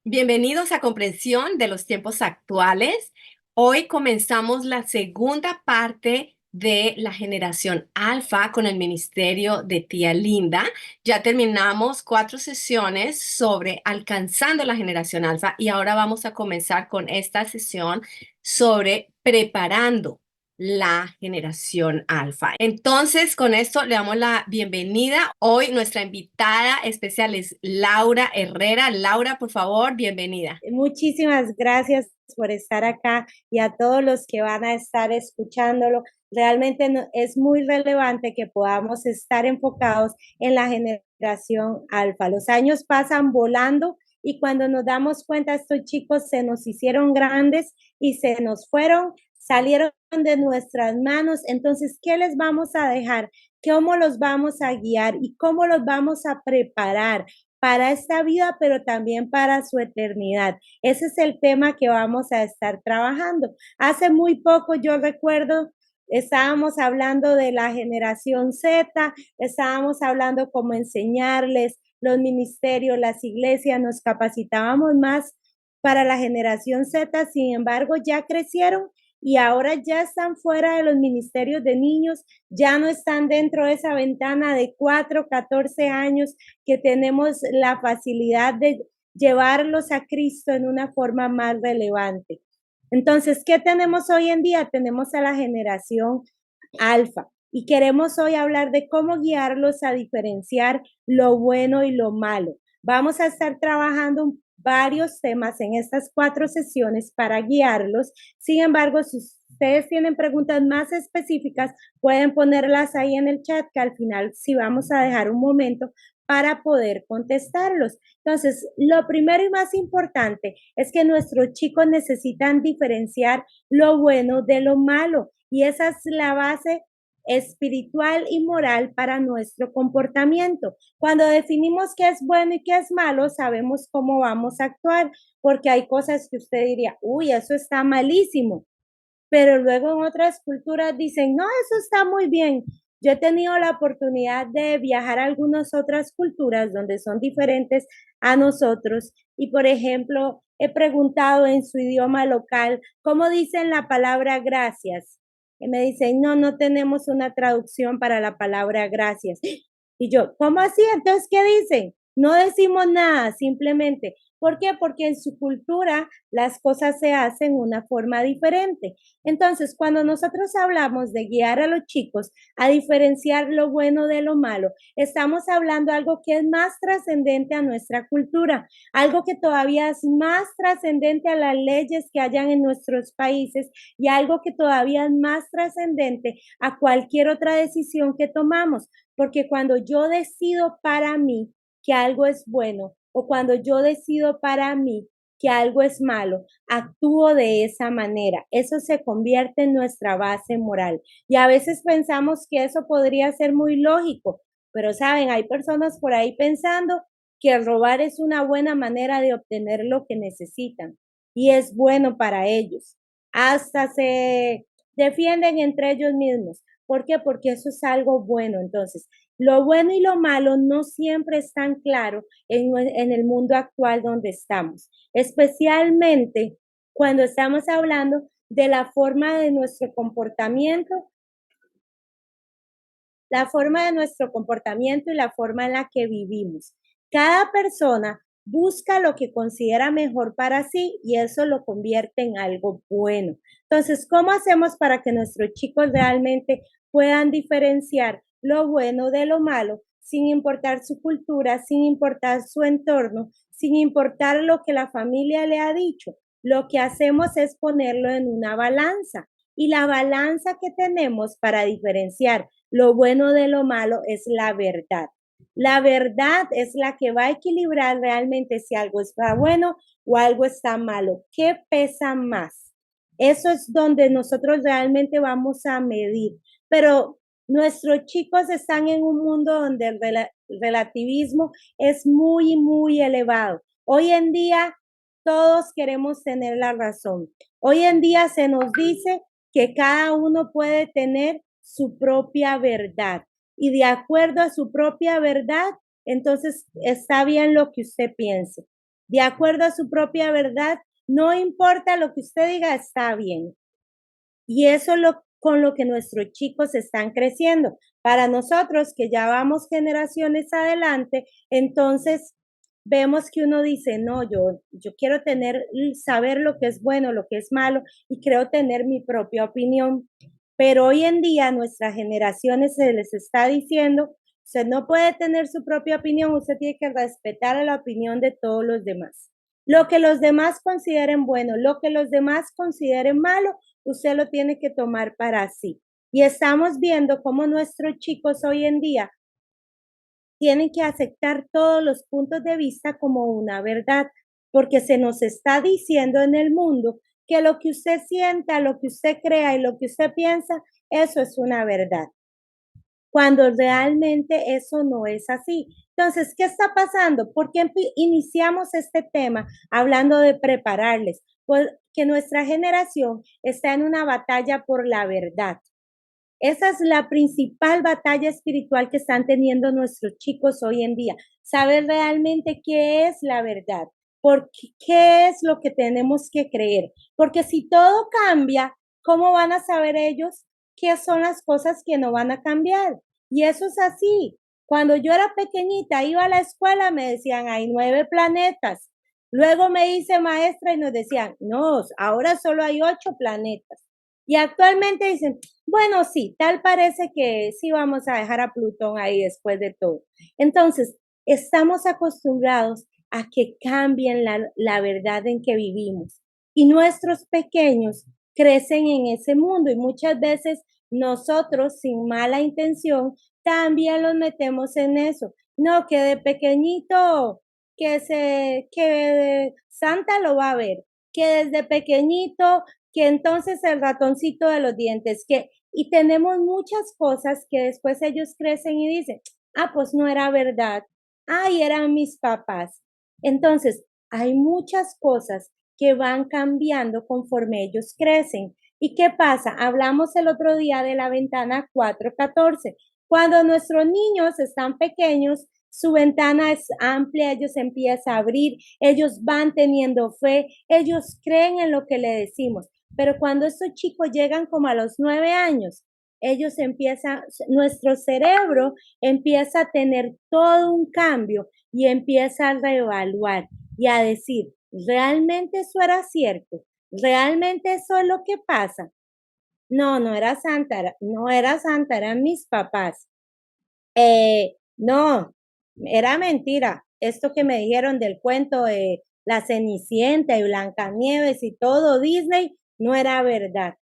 Bienvenidos a Comprensión de los Tiempos Actuales. Hoy comenzamos la segunda parte de la generación alfa con el ministerio de Tía Linda. Ya terminamos 4 sesiones sobre alcanzando la generación alfa y ahora vamos a comenzar con esta sesión sobre preparando la generación alfa. Entonces, con esto le damos la bienvenida. Hoy nuestra invitada especial es Laura Herrera. Laura, por favor, bienvenida. Muchísimas gracias por estar acá y a todos los que van a estar escuchándolo. Realmente es muy relevante que podamos estar enfocados en la generación alfa. Los años pasan volando y cuando nos damos cuenta, estos chicos se nos hicieron grandes y se nos fueron, salieron de nuestras manos. Entonces, ¿qué les vamos a dejar? ¿Cómo los vamos a guiar y cómo los vamos a preparar para esta vida, pero también para su eternidad? Ese es el tema que vamos a estar trabajando. Hace muy poco yo recuerdo, estábamos hablando de la generación Z, estábamos hablando cómo enseñarles los ministerios, las iglesias, nos capacitábamos más para la generación Z, sin embargo ya crecieron y ahora ya están fuera de los ministerios de niños, ya no están dentro de esa ventana de 4, 14 años que tenemos la facilidad de llevarlos a Cristo en una forma más relevante. Entonces, ¿qué tenemos hoy en día? Tenemos a la generación alfa y queremos hoy hablar de cómo guiarlos a diferenciar lo bueno y lo malo. Vamos a estar trabajando varios temas en estas 4 sesiones para guiarlos. Sin embargo, si ustedes tienen preguntas más específicas, pueden ponerlas ahí en el chat, que al final sí vamos a dejar un momento para poder contestarlos. Entonces, lo primero y más importante es que nuestros chicos necesitan diferenciar lo bueno de lo malo, y esa es la base espiritual y moral para nuestro comportamiento. Cuando definimos qué es bueno y qué es malo, sabemos cómo vamos a actuar, porque hay cosas que usted diría, uy, eso está malísimo, pero luego en otras culturas dicen, no, eso está muy bien. Yo he tenido la oportunidad de viajar a algunas otras culturas donde son diferentes a nosotros y, por ejemplo, he preguntado en su idioma local, ¿cómo dicen la palabra gracias? Y me dicen, no, no tenemos una traducción para la palabra gracias. Y yo, ¿cómo así? Entonces, ¿qué dicen? No decimos nada, simplemente. ¿Por qué? Porque en su cultura las cosas se hacen de una forma diferente. Entonces, cuando nosotros hablamos de guiar a los chicos a diferenciar lo bueno de lo malo, estamos hablando de algo que es más trascendente a nuestra cultura, algo que todavía es más trascendente a las leyes que hayan en nuestros países y algo que todavía es más trascendente a cualquier otra decisión que tomamos, porque cuando yo decido para mí que algo es bueno o cuando yo decido para mí que algo es malo, actúo de esa manera. Eso se convierte en nuestra base moral. Y a veces pensamos que eso podría ser muy lógico, pero saben, hay personas por ahí pensando que robar es una buena manera de obtener lo que necesitan y es bueno para ellos. Hasta se defienden entre ellos mismos. ¿Por qué? Porque eso es algo bueno. Entonces, lo bueno y lo malo no siempre están claros en el mundo actual donde estamos, especialmente cuando estamos hablando de la forma de nuestro comportamiento, la forma de nuestro comportamiento y la forma en la que vivimos. Cada persona busca lo que considera mejor para sí y eso lo convierte en algo bueno. Entonces, ¿cómo hacemos para que nuestros chicos realmente puedan diferenciar lo bueno de lo malo sin importar su cultura, sin importar su entorno, sin importar lo que la familia le ha dicho? Lo que hacemos es ponerlo en una balanza y la balanza que tenemos para diferenciar lo bueno de lo malo es la verdad. La verdad es la que va a equilibrar realmente si algo está bueno o algo está malo. ¿Qué pesa más? Eso es donde nosotros realmente vamos a medir. Pero nuestros chicos están en un mundo donde el relativismo es muy, muy elevado. Hoy en día todos queremos tener la razón. Hoy en día se nos dice que cada uno puede tener su propia verdad y de acuerdo a su propia verdad, entonces está bien lo que usted piense. de acuerdo a su propia verdad. No importa lo que usted diga, está bien. Y eso es con lo que nuestros chicos están creciendo. Para nosotros que ya vamos generaciones adelante, entonces vemos que uno dice, no, yo quiero saber lo que es bueno, lo que es malo, y creo tener mi propia opinión. Pero hoy en día a nuestras generaciones se les está diciendo, usted no puede tener su propia opinión, usted tiene que respetar la opinión de todos los demás. Lo que los demás consideren bueno, lo que los demás consideren malo, usted lo tiene que tomar para sí. Y estamos viendo cómo nuestros chicos hoy en día tienen que aceptar todos los puntos de vista como una verdad, porque se nos está diciendo en el mundo que lo que usted sienta, lo que usted crea y lo que usted piensa, eso es una verdad, cuando realmente eso no es así. Entonces, ¿qué está pasando? ¿Por qué iniciamos este tema hablando de prepararles? Pues que nuestra generación está en una batalla por la verdad. Esa es la principal batalla espiritual que están teniendo nuestros chicos hoy en día. Saber realmente qué es la verdad, qué es lo que tenemos que creer. Porque si todo cambia, ¿cómo van a saber ellos qué son las cosas que no van a cambiar? Y eso es así. Cuando yo era pequeñita, iba a la escuela, me decían, hay 9 planetas. Luego me hice maestra y nos decían, no, ahora solo hay 8 planetas. Y actualmente dicen, bueno, sí, tal parece que sí vamos a dejar a Plutón ahí después de todo. Entonces, estamos acostumbrados a que cambien la verdad en que vivimos. Y nuestros pequeños crecen en ese mundo y muchas veces nosotros, sin mala intención, también los metemos en eso. No, que de pequeñito, que Santa lo va a ver, que desde pequeñito que entonces el ratoncito de los dientes, y tenemos muchas cosas que después ellos crecen y dicen, ah, pues no era verdad, ay, eran mis papás. Entonces, hay muchas cosas que van cambiando conforme ellos crecen. ¿Y qué pasa? Hablamos el otro día de la ventana 414. Cuando nuestros niños están pequeños, su ventana es amplia, ellos empiezan a abrir, ellos van teniendo fe, ellos creen en lo que le decimos. Pero cuando estos chicos llegan como a los 9 años, ellos empiezan, nuestro cerebro empieza a tener todo un cambio y empieza a reevaluar y a decir, ¿realmente eso era cierto? ¿Realmente eso es lo que pasa? No, no era Santa, no era Santa, eran mis papás. No, era mentira. Esto que me dijeron del cuento de la Cenicienta y Blancanieves y todo Disney no era verdad.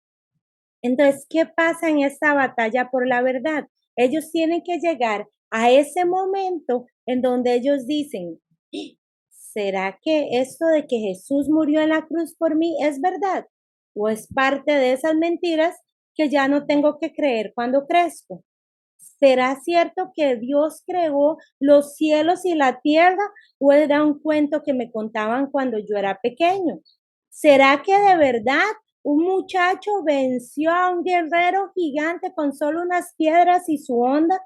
Entonces, ¿qué pasa en esta batalla por la verdad? Ellos tienen que llegar a ese momento en donde ellos dicen, ¿será que esto de que Jesús murió en la cruz por mí es verdad? ¿O es parte de esas mentiras que ya no tengo que creer cuando crezco? ¿Será cierto que Dios creó los cielos y la tierra o era un cuento que me contaban cuando yo era pequeño? ¿Será que de verdad un muchacho venció a un guerrero gigante con solo unas piedras y su onda?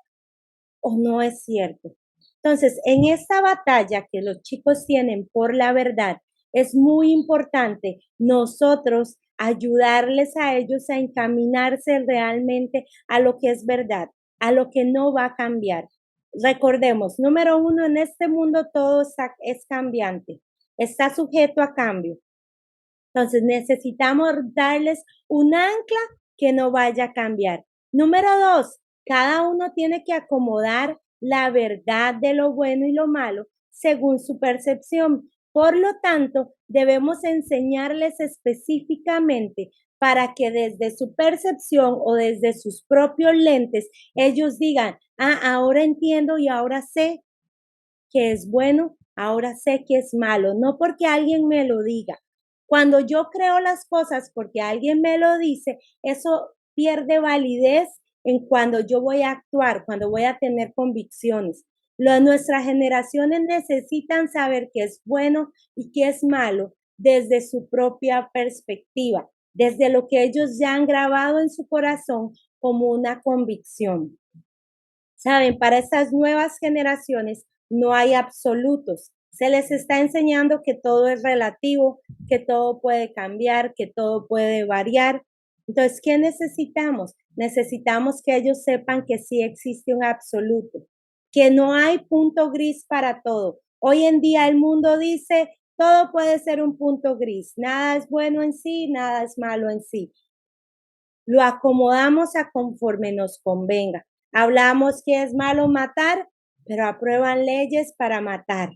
¿O no es cierto? Entonces, en esta batalla que los chicos tienen por la verdad, es muy importante nosotros ayudarles a ellos a encaminarse realmente a lo que es verdad, a lo que no va a cambiar. Recordemos, número uno, en este mundo todo es cambiante, está sujeto a cambio. Entonces necesitamos darles un ancla que no vaya a cambiar. Número dos, cada uno tiene que acomodar la verdad de lo bueno y lo malo según su percepción. Por lo tanto, debemos enseñarles específicamente para que desde su percepción o desde sus propios lentes ellos digan, ah, ahora entiendo y ahora sé que es bueno, ahora sé que es malo, no porque alguien me lo diga. Cuando yo creo las cosas porque alguien me lo dice, eso pierde validez en cuando yo voy a actuar, cuando voy a tener convicciones. Nuestras generaciones necesitan saber qué es bueno y qué es malo desde su propia perspectiva, desde lo que ellos ya han grabado en su corazón como una convicción. Saben, para estas nuevas generaciones no hay absolutos. Se les está enseñando que todo es relativo, que todo puede cambiar, que todo puede variar. Entonces, ¿qué necesitamos? Necesitamos que ellos sepan que sí existe un absoluto, que no hay punto gris para todo. Hoy en día el mundo dice, todo puede ser un punto gris, nada es bueno en sí, nada es malo en sí. Lo acomodamos a conforme nos convenga. Hablamos que es malo matar, pero aprueban leyes para matar.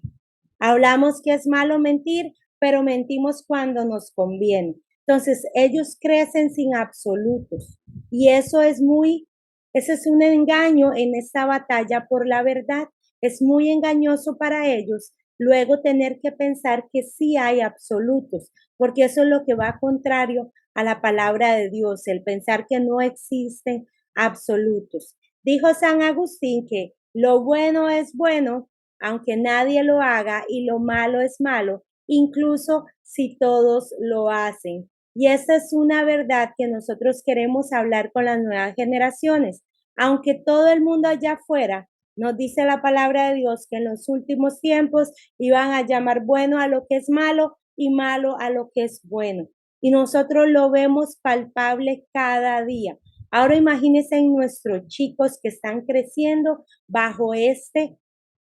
Hablamos que es malo mentir, pero mentimos cuando nos conviene. Entonces, ellos crecen sin absolutos. Y ese es un engaño en esta batalla por la verdad. Es muy engañoso para ellos luego tener que pensar que sí hay absolutos, porque eso es lo que va contrario a la palabra de Dios, el pensar que no existen absolutos. Dijo San Agustín que lo bueno es bueno, aunque nadie lo haga, y lo malo es malo, incluso si todos lo hacen. Y esa es una verdad que nosotros queremos hablar con las nuevas generaciones. Aunque todo el mundo allá afuera nos dice la palabra de Dios que en los últimos tiempos iban a llamar bueno a lo que es malo y malo a lo que es bueno. Y nosotros lo vemos palpable cada día. Ahora imagínense en nuestros chicos que están creciendo bajo este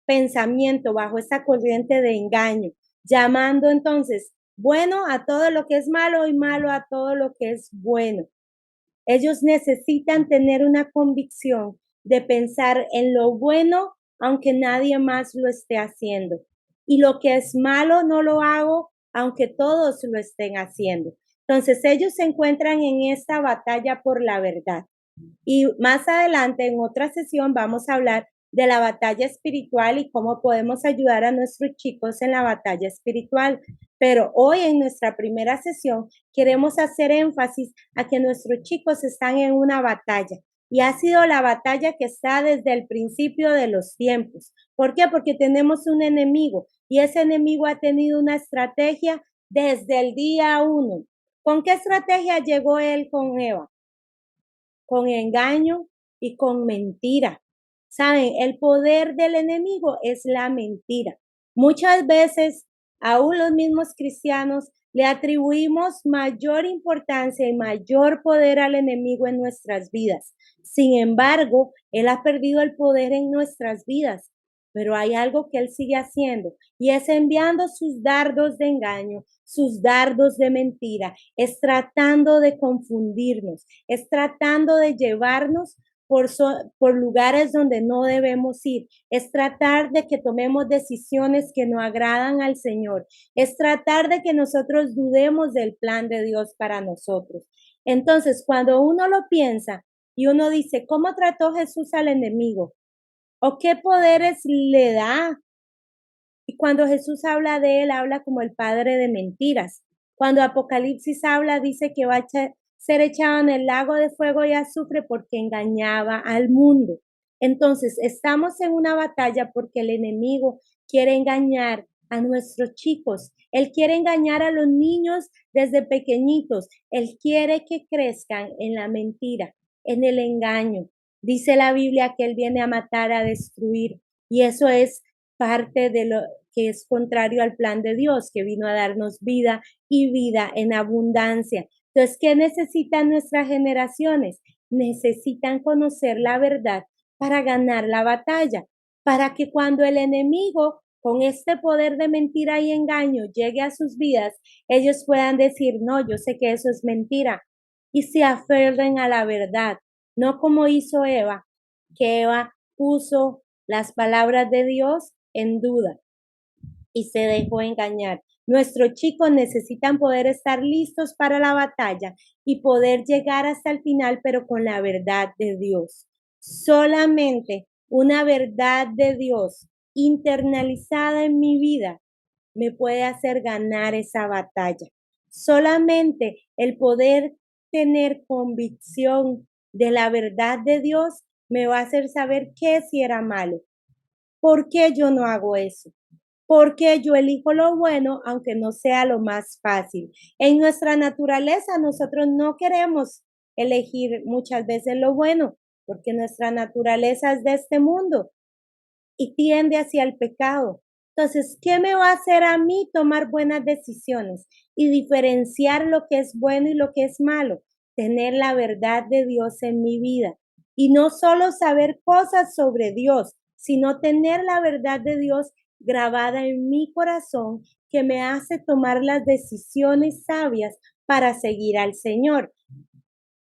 pensamiento, bajo esta corriente de engaño, llamando entonces bueno a todo lo que es malo y malo a todo lo que es bueno. Ellos necesitan tener una convicción de pensar en lo bueno, aunque nadie más lo esté haciendo. Y lo que es malo no lo hago, aunque todos lo estén haciendo. Entonces ellos se encuentran en esta batalla por la verdad. Y más adelante, en otra sesión, vamos a hablar de la batalla espiritual y cómo podemos ayudar a nuestros chicos en la batalla espiritual. Pero hoy en nuestra primera sesión queremos hacer énfasis a que nuestros chicos están en una batalla y ha sido la batalla que está desde el principio de los tiempos. ¿Por qué? Porque tenemos un enemigo y ese enemigo ha tenido una estrategia desde el día uno. ¿Con qué estrategia llegó él con Eva? Con engaño y con mentira. Saben, el poder del enemigo es la mentira. Muchas veces, aún los mismos cristianos le atribuimos mayor importancia y mayor poder al enemigo en nuestras vidas. Sin embargo, él ha perdido el poder en nuestras vidas, pero hay algo que él sigue haciendo y es enviando sus dardos de engaño, sus dardos de mentira, es tratando de confundirnos, es tratando de llevarnos por lugares donde no debemos ir, es tratar de que tomemos decisiones que no agradan al Señor, es tratar de que nosotros dudemos del plan de Dios para nosotros. Entonces, cuando uno lo piensa y uno dice, ¿cómo trató Jesús al enemigo? ¿O qué poderes le da? Y cuando Jesús habla de él, habla como el padre de mentiras. Cuando Apocalipsis habla, dice que va a ser echado en el lago de fuego y azufre porque engañaba al mundo. Entonces, estamos en una batalla porque el enemigo quiere engañar a nuestros chicos. Él quiere engañar a los niños desde pequeñitos. Él quiere que crezcan en la mentira, en el engaño. Dice la Biblia que él viene a matar, a destruir. Y eso es parte de lo que es contrario al plan de Dios, que vino a darnos vida y vida en abundancia. Entonces, ¿qué necesitan nuestras generaciones? Necesitan conocer la verdad para ganar la batalla, para que cuando el enemigo con este poder de mentira y engaño llegue a sus vidas, ellos puedan decir, no, yo sé que eso es mentira, y se aferren a la verdad, no como hizo Eva, que Eva puso las palabras de Dios en duda y se dejó engañar. Nuestros chicos necesitan poder estar listos para la batalla y poder llegar hasta el final, pero con la verdad de Dios. Solamente una verdad de Dios internalizada en mi vida me puede hacer ganar esa batalla. Solamente el poder tener convicción de la verdad de Dios me va a hacer saber qué si era malo. ¿Por qué yo no hago eso? Porque yo elijo lo bueno, aunque no sea lo más fácil. En nuestra naturaleza, nosotros no queremos elegir muchas veces lo bueno, porque nuestra naturaleza es de este mundo y tiende hacia el pecado. Entonces, ¿qué me va a hacer a mí tomar buenas decisiones y diferenciar lo que es bueno y lo que es malo? Tener la verdad de Dios en mi vida. Y no solo saber cosas sobre Dios, sino tener la verdad de Dios grabada en mi corazón que me hace tomar las decisiones sabias para seguir al Señor.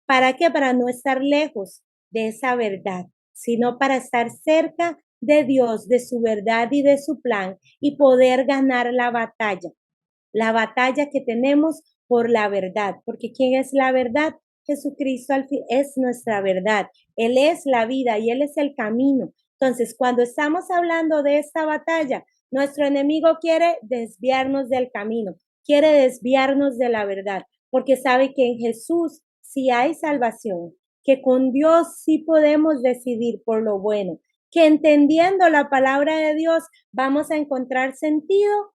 ¿Para qué? Para no estar lejos de esa verdad, sino para estar cerca de Dios, de su verdad y de su plan y poder ganar la batalla que tenemos por la verdad, porque ¿quién es la verdad? Jesucristo al fin es nuestra verdad. Él es la vida y Él es el camino. Entonces, cuando estamos hablando de esta batalla, nuestro enemigo quiere desviarnos del camino, quiere desviarnos de la verdad, porque sabe que en Jesús sí hay salvación, que con Dios sí podemos decidir por lo bueno, que entendiendo la palabra de Dios vamos a encontrar sentido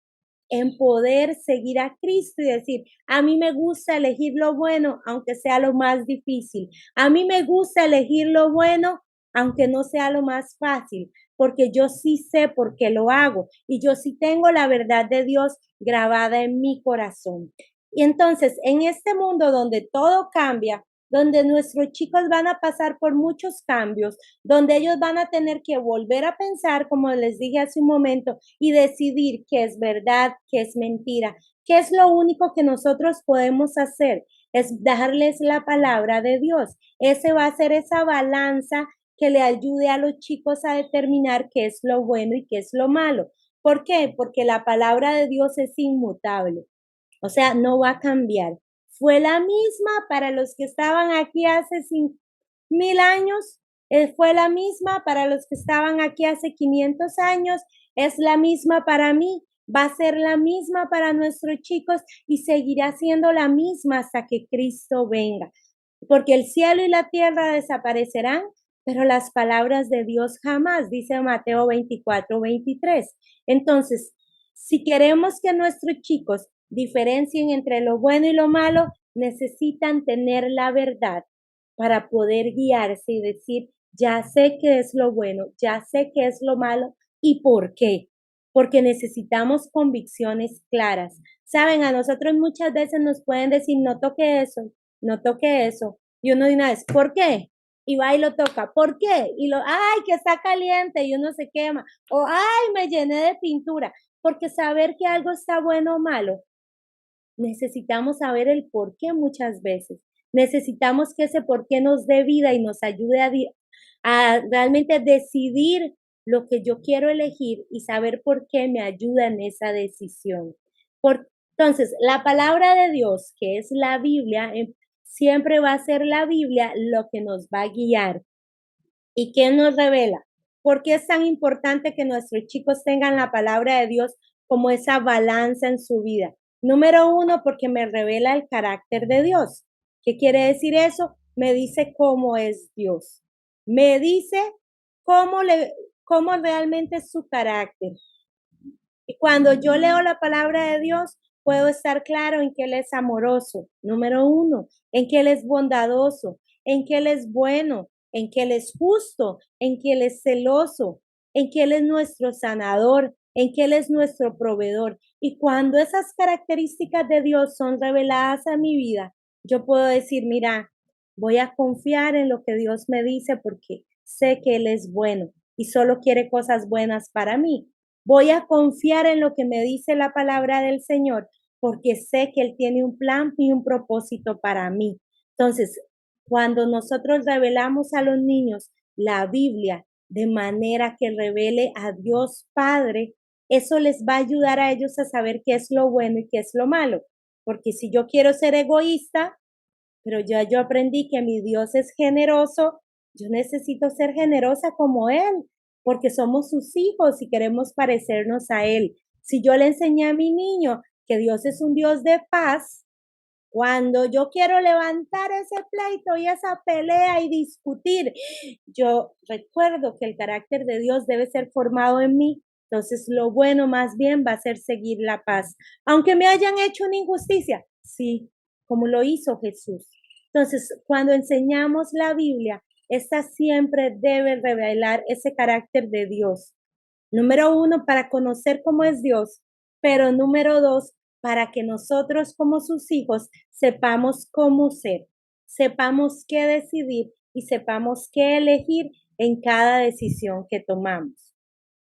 en poder seguir a Cristo y decir, a mí me gusta elegir lo bueno, aunque sea lo más difícil. A mí me gusta elegir lo bueno, aunque no sea lo más fácil, porque yo sí sé por qué lo hago y yo sí tengo la verdad de Dios grabada en mi corazón. Y entonces, en este mundo donde todo cambia, donde nuestros chicos van a pasar por muchos cambios, donde ellos van a tener que volver a pensar, como les dije hace un momento, y decidir qué es verdad, qué es mentira, qué es lo único que nosotros podemos hacer, es darles la palabra de Dios. Ese va a ser esa balanza que le ayude a los chicos a determinar qué es lo bueno y qué es lo malo. ¿Por qué? Porque la palabra de Dios es inmutable. O sea, no va a cambiar. Fue la misma para los que estaban aquí hace 5,000 años, fue la misma para los que estaban aquí hace 500 años, es la misma para mí, va a ser la misma para nuestros chicos y seguirá siendo la misma hasta que Cristo venga. Porque el cielo y la tierra desaparecerán, pero las palabras de Dios jamás, dice Mateo 24-23. Entonces, si queremos que nuestros chicos diferencien entre lo bueno y lo malo, necesitan tener la verdad para poder guiarse y decir, ya sé qué es lo bueno, ya sé qué es lo malo y por qué. Porque necesitamos convicciones claras. Saben, a nosotros muchas veces nos pueden decir, no toque eso, no toque eso. Y uno de una vez, ¿por qué? Y va y lo toca, ¿por qué? Y ay, que está caliente y uno se quema. O, ay, me llené de pintura. Porque saber que algo está bueno o malo, necesitamos saber el por qué muchas veces. Necesitamos que ese por qué nos dé vida y nos ayude a realmente decidir lo que yo quiero elegir y saber por qué me ayuda en esa decisión. Entonces, la palabra de Dios, que es la Biblia, siempre va a ser la Biblia lo que nos va a guiar. ¿Y qué nos revela? ¿Por qué es tan importante que nuestros chicos tengan la palabra de Dios como esa balanza en su vida? Número uno, porque me revela el carácter de Dios. ¿Qué quiere decir eso? Me dice cómo es Dios. Me dice cómo realmente es su carácter. Y cuando yo leo la palabra de Dios, puedo estar claro en que Él es amoroso, número uno, en que Él es bondadoso, en que Él es bueno, en que Él es justo, en que Él es celoso, en que Él es nuestro sanador, en que Él es nuestro proveedor. Y cuando esas características de Dios son reveladas a mi vida, yo puedo decir, mira, voy a confiar en lo que Dios me dice porque sé que Él es bueno y solo quiere cosas buenas para mí. Voy a confiar en lo que me dice la palabra del Señor porque sé que Él tiene un plan y un propósito para mí. Entonces, cuando nosotros revelamos a los niños la Biblia de manera que revele a Dios Padre, eso les va a ayudar a ellos a saber qué es lo bueno y qué es lo malo. Porque si yo quiero ser egoísta, pero ya yo aprendí que mi Dios es generoso, yo necesito ser generosa como Él, porque somos sus hijos y queremos parecernos a Él. Si yo le enseñé a mi niño que Dios es un Dios de paz, cuando yo quiero levantar ese pleito y esa pelea y discutir, yo recuerdo que el carácter de Dios debe ser formado en mí. Entonces, lo bueno más bien va a ser seguir la paz. Aunque me hayan hecho una injusticia, sí, como lo hizo Jesús. Entonces, cuando enseñamos la Biblia, esta siempre debe revelar ese carácter de Dios. Número uno, para conocer cómo es Dios, pero número dos, para que nosotros como sus hijos sepamos cómo ser, sepamos qué decidir y sepamos qué elegir en cada decisión que tomamos.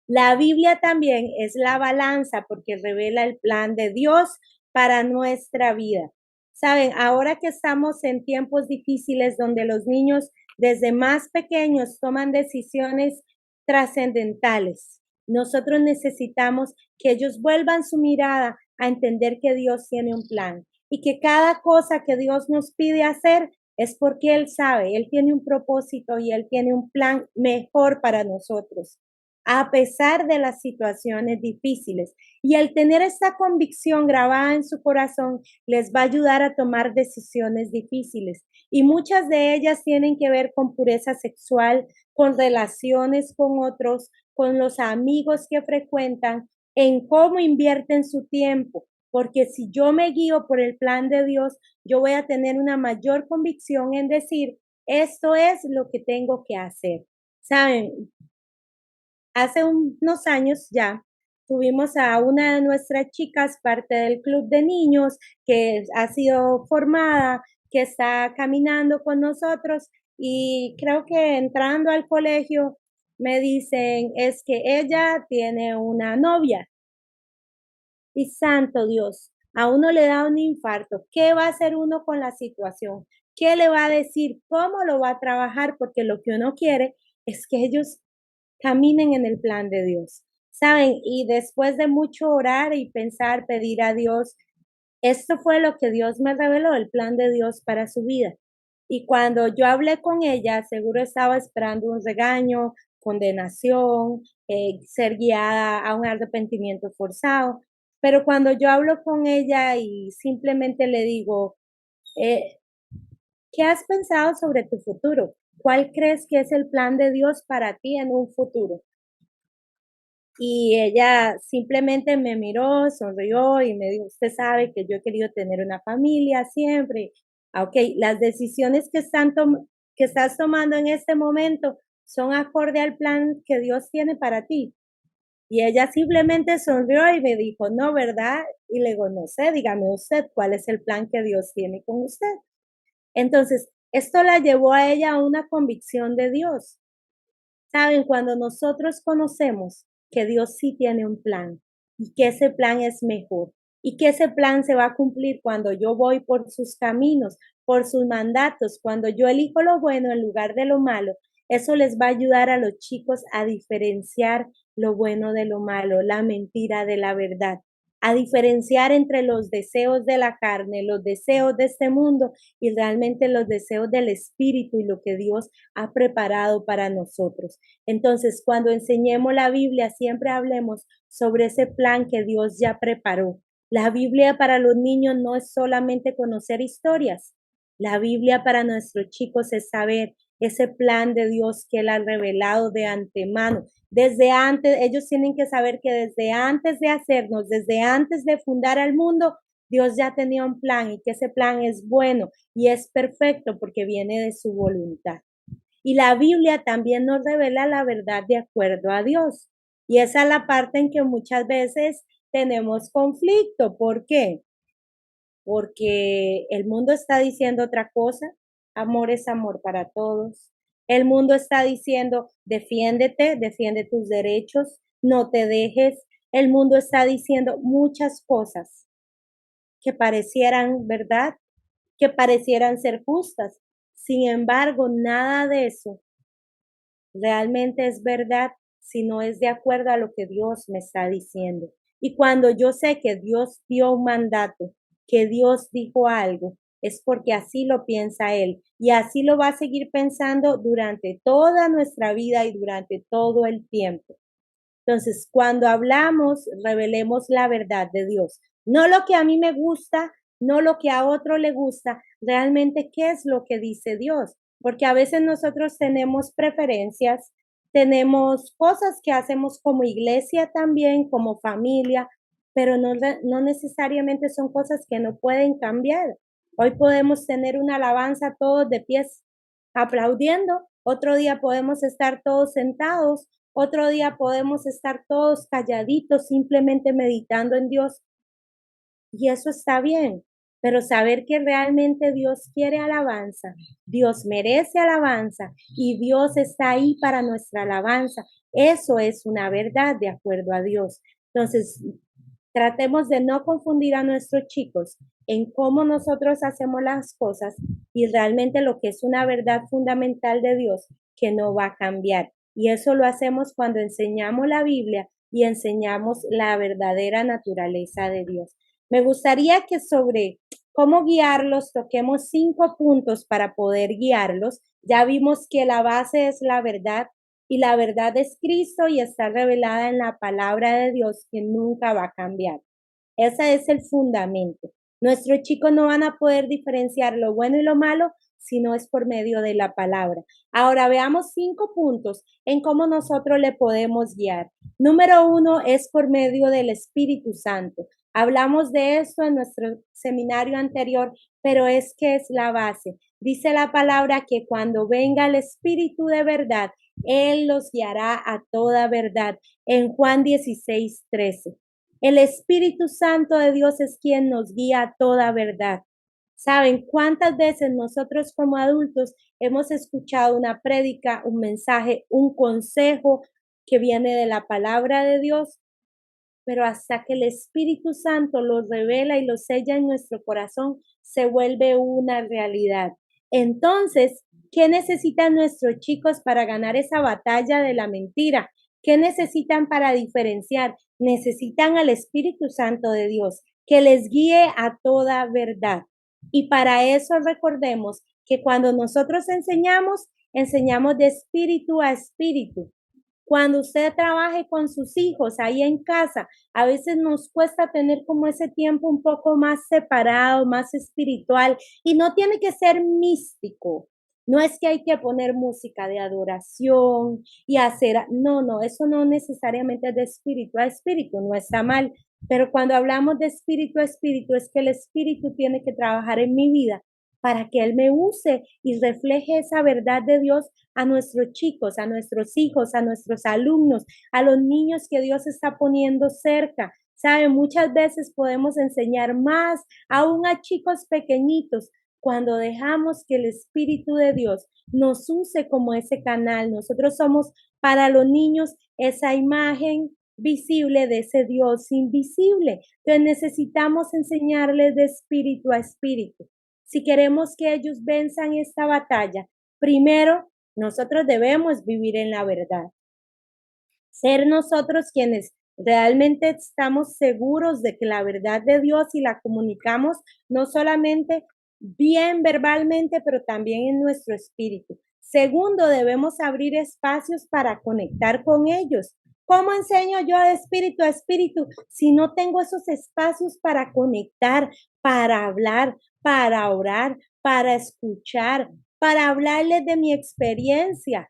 La Biblia también es la balanza porque revela el plan de Dios para nuestra vida. Saben, ahora que estamos en tiempos difíciles donde los niños desde más pequeños toman decisiones trascendentales, nosotros necesitamos que ellos vuelvan su mirada a entender que Dios tiene un plan y que cada cosa que Dios nos pide hacer es porque Él sabe, Él tiene un propósito y Él tiene un plan mejor para nosotros a pesar de las situaciones difíciles. Y el tener esta convicción grabada en su corazón les va a ayudar a tomar decisiones difíciles. Y muchas de ellas tienen que ver con pureza sexual, con relaciones con otros, con los amigos que frecuentan, en cómo invierten su tiempo. Porque si yo me guío por el plan de Dios, yo voy a tener una mayor convicción en decir, esto es lo que tengo que hacer. ¿Saben? Hace unos años ya tuvimos a una de nuestras chicas parte del club de niños que ha sido formada, que está caminando con nosotros y creo que entrando al colegio me dicen es que ella tiene una novia y santo Dios, a uno le da un infarto. ¿Qué va a hacer uno con la situación? ¿Qué le va a decir? ¿Cómo lo va a trabajar? Porque lo que uno quiere es que ellos caminen en el plan de Dios. ¿Saben? Y después de mucho orar y pensar, pedir a Dios, esto fue lo que Dios me reveló, el plan de Dios para su vida. Y cuando yo hablé con ella, seguro estaba esperando un regaño, condenación, ser guiada a un arrepentimiento forzado. Pero cuando yo hablo con ella y simplemente le digo, eh, ¿qué has pensado sobre tu futuro? ¿Cuál crees que es el plan de Dios para ti en un futuro? Y ella simplemente me miró, sonrió y me dijo, usted sabe que yo he querido tener una familia siempre. Ah, ok, las decisiones que estás tomando en este momento son acorde al plan que Dios tiene para ti. Y ella simplemente sonrió y me dijo, no, ¿verdad? Y le digo, no sé, dígame usted cuál es el plan que Dios tiene con usted. Entonces, esto la llevó a ella a una convicción de Dios. Saben, cuando nosotros conocemos que Dios sí tiene un plan y que ese plan es mejor y que ese plan se va a cumplir cuando yo voy por sus caminos, por sus mandatos, cuando yo elijo lo bueno en lugar de lo malo, eso les va a ayudar a los chicos a diferenciar lo bueno de lo malo, la mentira de la verdad, a diferenciar entre los deseos de la carne, los deseos de este mundo y realmente los deseos del espíritu y lo que Dios ha preparado para nosotros. Entonces, cuando enseñemos la Biblia, siempre hablemos sobre ese plan que Dios ya preparó. La Biblia para los niños no es solamente conocer historias. La Biblia para nuestros chicos es saber ese plan de Dios que Él ha revelado de antemano. Desde antes, ellos tienen que saber que desde antes de hacernos, desde antes de fundar al mundo, Dios ya tenía un plan y que ese plan es bueno y es perfecto porque viene de su voluntad. Y la Biblia también nos revela la verdad de acuerdo a Dios. Y esa es la parte en que muchas veces tenemos conflicto. ¿Por qué? Porque el mundo está diciendo otra cosa. Amor es amor para todos. El mundo está diciendo, defiéndete, defiende tus derechos, no te dejes. El mundo está diciendo muchas cosas que parecieran verdad, que parecieran ser justas. Sin embargo, nada de eso realmente es verdad si no es de acuerdo a lo que Dios me está diciendo. Y cuando yo sé que Dios dio un mandato, que Dios dijo algo, es porque así lo piensa Él y así lo va a seguir pensando durante toda nuestra vida y durante todo el tiempo. Entonces, cuando hablamos, revelemos la verdad de Dios. No lo que a mí me gusta, no lo que a otro le gusta, realmente qué es lo que dice Dios. Porque a veces nosotros tenemos preferencias, tenemos cosas que hacemos como iglesia también, como familia, pero no necesariamente son cosas que no pueden cambiar. Hoy podemos tener una alabanza todos de pies aplaudiendo, otro día podemos estar todos sentados, Otro día podemos estar todos calladitos, simplemente meditando en Dios. Y eso está bien, pero saber que realmente Dios quiere alabanza, Dios merece alabanza y Dios está ahí para nuestra alabanza. Eso es una verdad de acuerdo a Dios. Entonces, tratemos de no confundir a nuestros chicos en cómo nosotros hacemos las cosas y realmente lo que es una verdad fundamental de Dios que no va a cambiar. Y eso lo hacemos cuando enseñamos la Biblia y enseñamos la verdadera naturaleza de Dios. Me gustaría que sobre cómo guiarlos toquemos 5 puntos para poder guiarlos. Ya vimos que la base es la verdad y la verdad es Cristo y está revelada en la palabra de Dios que nunca va a cambiar. Ese es el fundamento. Nuestros chicos no van a poder diferenciar lo bueno y lo malo si no es por medio de la palabra. Ahora veamos 5 puntos en cómo nosotros le podemos guiar. Número 1 es por medio del Espíritu Santo. Hablamos de esto en nuestro seminario anterior, pero es que es la base. Dice la palabra que cuando venga el Espíritu de verdad, Él los guiará a toda verdad. En Juan 16:13. El Espíritu Santo de Dios es quien nos guía a toda verdad. ¿Saben cuántas veces nosotros como adultos hemos escuchado una prédica, un mensaje, un consejo que viene de la palabra de Dios? Pero hasta que el Espíritu Santo los revela y los sella en nuestro corazón, se vuelve una realidad. Entonces, ¿qué necesitan nuestros chicos para ganar esa batalla de la mentira? ¿Qué necesitan para diferenciar? Necesitan al Espíritu Santo de Dios, que les guíe a toda verdad. Y para eso recordemos que cuando nosotros enseñamos, enseñamos de espíritu a espíritu. Cuando usted trabaje con sus hijos ahí en casa, a veces nos cuesta tener como ese tiempo un poco más separado, más espiritual, y no tiene que ser místico. No es que hay que poner música de adoración y hacer, no, eso no necesariamente es de espíritu a espíritu, no está mal. Pero cuando hablamos de espíritu a espíritu, es que el espíritu tiene que trabajar en mi vida para que Él me use y refleje esa verdad de Dios a nuestros chicos, a nuestros hijos, a nuestros alumnos, a los niños que Dios está poniendo cerca. Saben, muchas veces podemos enseñar más aún a chicos pequeñitos cuando dejamos que el Espíritu de Dios nos use como ese canal. Nosotros somos para los niños esa imagen visible de ese Dios invisible. Entonces necesitamos enseñarles de espíritu a espíritu. Si queremos que ellos venzan esta batalla, primero nosotros debemos vivir en la verdad. Ser nosotros quienes realmente estamos seguros de que la verdad de Dios y la comunicamos no solamente bien verbalmente, pero también en nuestro espíritu. Segundo, debemos abrir espacios para conectar con ellos. ¿Cómo enseño yo de espíritu a espíritu si no tengo esos espacios para conectar, para hablar, para orar, para escuchar, para hablarles de mi experiencia?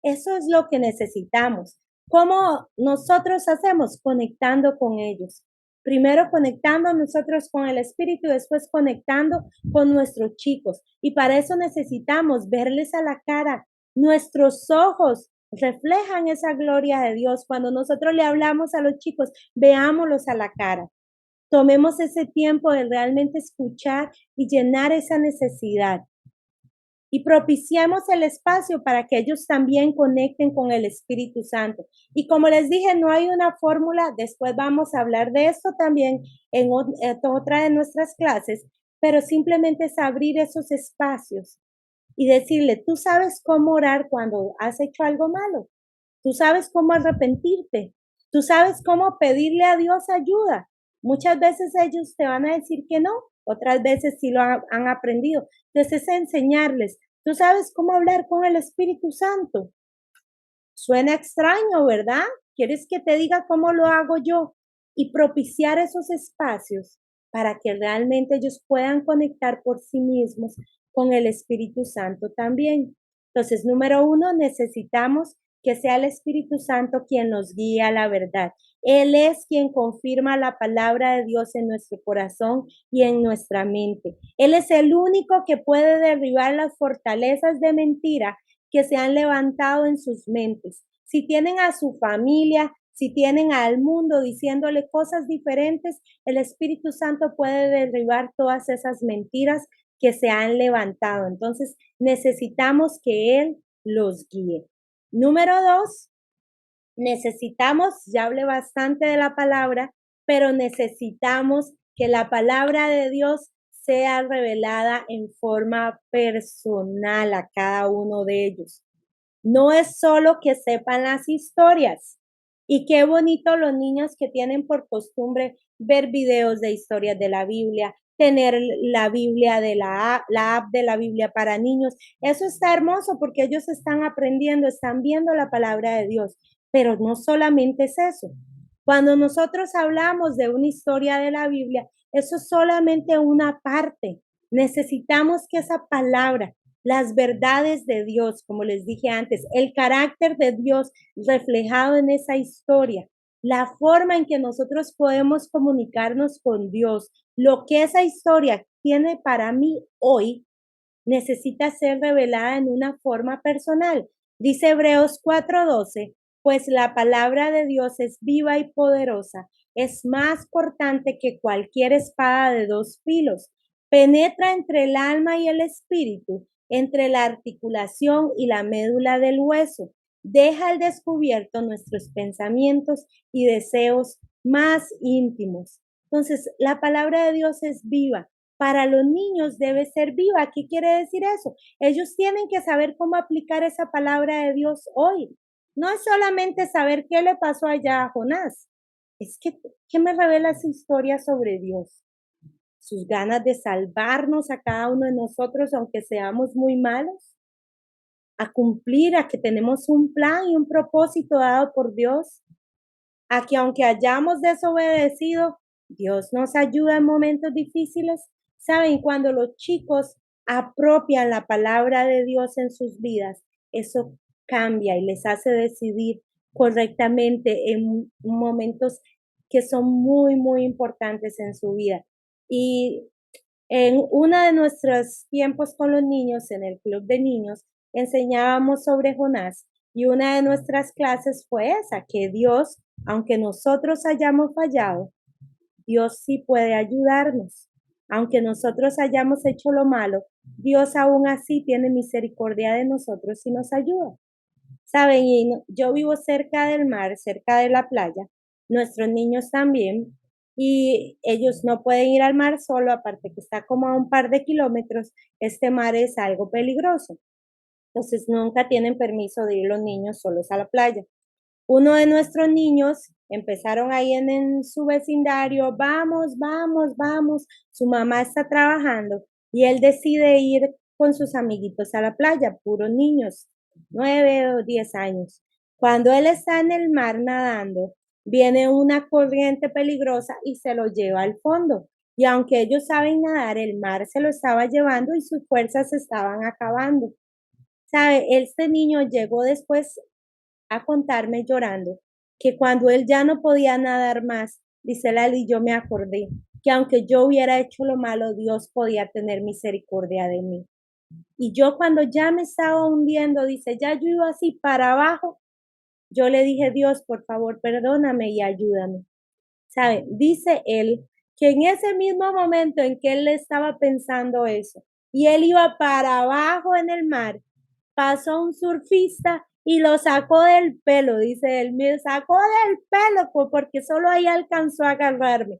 Eso es lo que necesitamos. ¿Cómo nosotros hacemos? Conectando con ellos. Primero conectando nosotros con el Espíritu y después conectando con nuestros chicos. Y para eso necesitamos verles a la cara. Nuestros ojos reflejan esa gloria de Dios. Cuando nosotros le hablamos a los chicos, veámoslos a la cara. Tomemos ese tiempo de realmente escuchar y llenar esa necesidad y propiciemos el espacio para que ellos también conecten con el Espíritu Santo. Y como les dije, no hay una fórmula, después vamos a hablar de esto también en otra de nuestras clases, pero simplemente es abrir esos espacios y decirle, tú sabes cómo orar cuando has hecho algo malo, tú sabes cómo arrepentirte, tú sabes cómo pedirle a Dios ayuda. Muchas veces ellos te van a decir que no, otras veces sí lo han aprendido. Entonces es enseñarles, tú sabes cómo hablar con el Espíritu Santo. Suena extraño, ¿verdad? ¿Quieres que te diga cómo lo hago yo? Y propiciar esos espacios para que realmente ellos puedan conectar por sí mismos con el Espíritu Santo también. Entonces, número 1, necesitamos que sea el Espíritu Santo quien nos guíe a la verdad. Él es quien confirma la palabra de Dios en nuestro corazón y en nuestra mente. Él es el único que puede derribar las fortalezas de mentira que se han levantado en sus mentes. si tienen a su familia, si tienen al mundo diciéndole cosas diferentes, el Espíritu Santo puede derribar todas esas mentiras que se han levantado. Entonces, necesitamos que Él los guíe. Número 2, necesitamos, ya hablé bastante de la palabra, pero necesitamos que la palabra de Dios sea revelada en forma personal a cada uno de ellos. No es solo que sepan las historias. Y qué bonito los niños que tienen por costumbre ver videos de historias de la Biblia, tener la Biblia de la app de la Biblia para niños. Eso está hermoso porque ellos están aprendiendo, están viendo la palabra de Dios. Pero no solamente es eso. Cuando nosotros hablamos de una historia de la Biblia, eso es solamente una parte. Necesitamos que esa palabra, las verdades de Dios, como les dije antes, el carácter de Dios reflejado en esa historia, la forma en que nosotros podemos comunicarnos con Dios, lo que esa historia tiene para mí hoy, necesita ser revelada en una forma personal. Dice Hebreos 4:12, pues la palabra de Dios es viva y poderosa, es más cortante que cualquier espada de dos filos, penetra entre el alma y el espíritu, entre la articulación y la médula del hueso, deja al descubierto nuestros pensamientos y deseos más íntimos. Entonces, la palabra de Dios es viva. Para los niños debe ser viva. ¿Qué quiere decir eso? Ellos tienen que saber cómo aplicar esa palabra de Dios hoy. No es solamente saber qué le pasó allá a Jonás. Es que, ¿qué me revela esa historia sobre Dios? Sus ganas de salvarnos a cada uno de nosotros, aunque seamos muy malos, a cumplir, a que tenemos un plan y un propósito dado por Dios, a que aunque hayamos desobedecido, Dios nos ayuda en momentos difíciles. Saben, cuando los chicos apropian la palabra de Dios en sus vidas, eso cambia y les hace decidir correctamente en momentos que son muy, muy importantes en su vida. Y en uno de nuestros tiempos con los niños, en el club de niños, enseñábamos sobre Jonás y una de nuestras clases fue esa, que Dios, aunque nosotros hayamos fallado, Dios sí puede ayudarnos. Aunque nosotros hayamos hecho lo malo, Dios aún así tiene misericordia de nosotros y nos ayuda. Saben, y yo vivo cerca del mar, cerca de la playa, nuestros niños también, y ellos no pueden ir al mar solo, aparte que está como a un par de kilómetros, este mar es algo peligroso. Entonces nunca tienen permiso de ir los niños solos a la playa. Uno de nuestros niños empezaron ahí en su vecindario, vamos, vamos, vamos, su mamá está trabajando y él decide ir con sus amiguitos a la playa, puros niños, 9 o 10 años. Cuando él está en el mar nadando, viene una corriente peligrosa y se lo lleva al fondo. Y aunque ellos saben nadar, el mar se lo estaba llevando y sus fuerzas se estaban acabando. ¿Sabe? Este niño llegó después a contarme llorando que cuando él ya no podía nadar más, dice Lali, yo me acordé que aunque yo hubiera hecho lo malo, Dios podía tener misericordia de mí. Y yo cuando ya me estaba hundiendo, dice, ya yo iba así para abajo, yo le dije, Dios, por favor, perdóname y ayúdame. ¿Sabe? Dice él que en ese mismo momento en que él le estaba pensando eso y él iba para abajo en el mar, pasó un surfista y lo sacó del pelo, dice él, me sacó del pelo porque solo ahí alcanzó a agarrarme.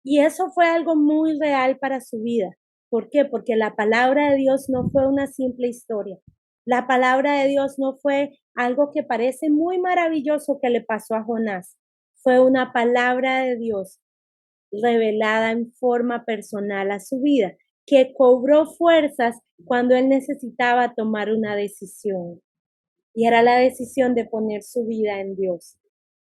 Y eso fue algo muy real para su vida. ¿Por qué? Porque la palabra de Dios no fue una simple historia. La palabra de Dios no fue algo que parece muy maravilloso que le pasó a Jonás. Fue una palabra de Dios revelada en forma personal a su vida, que cobró fuerzas cuando él necesitaba tomar una decisión. Y era la decisión de poner su vida en Dios.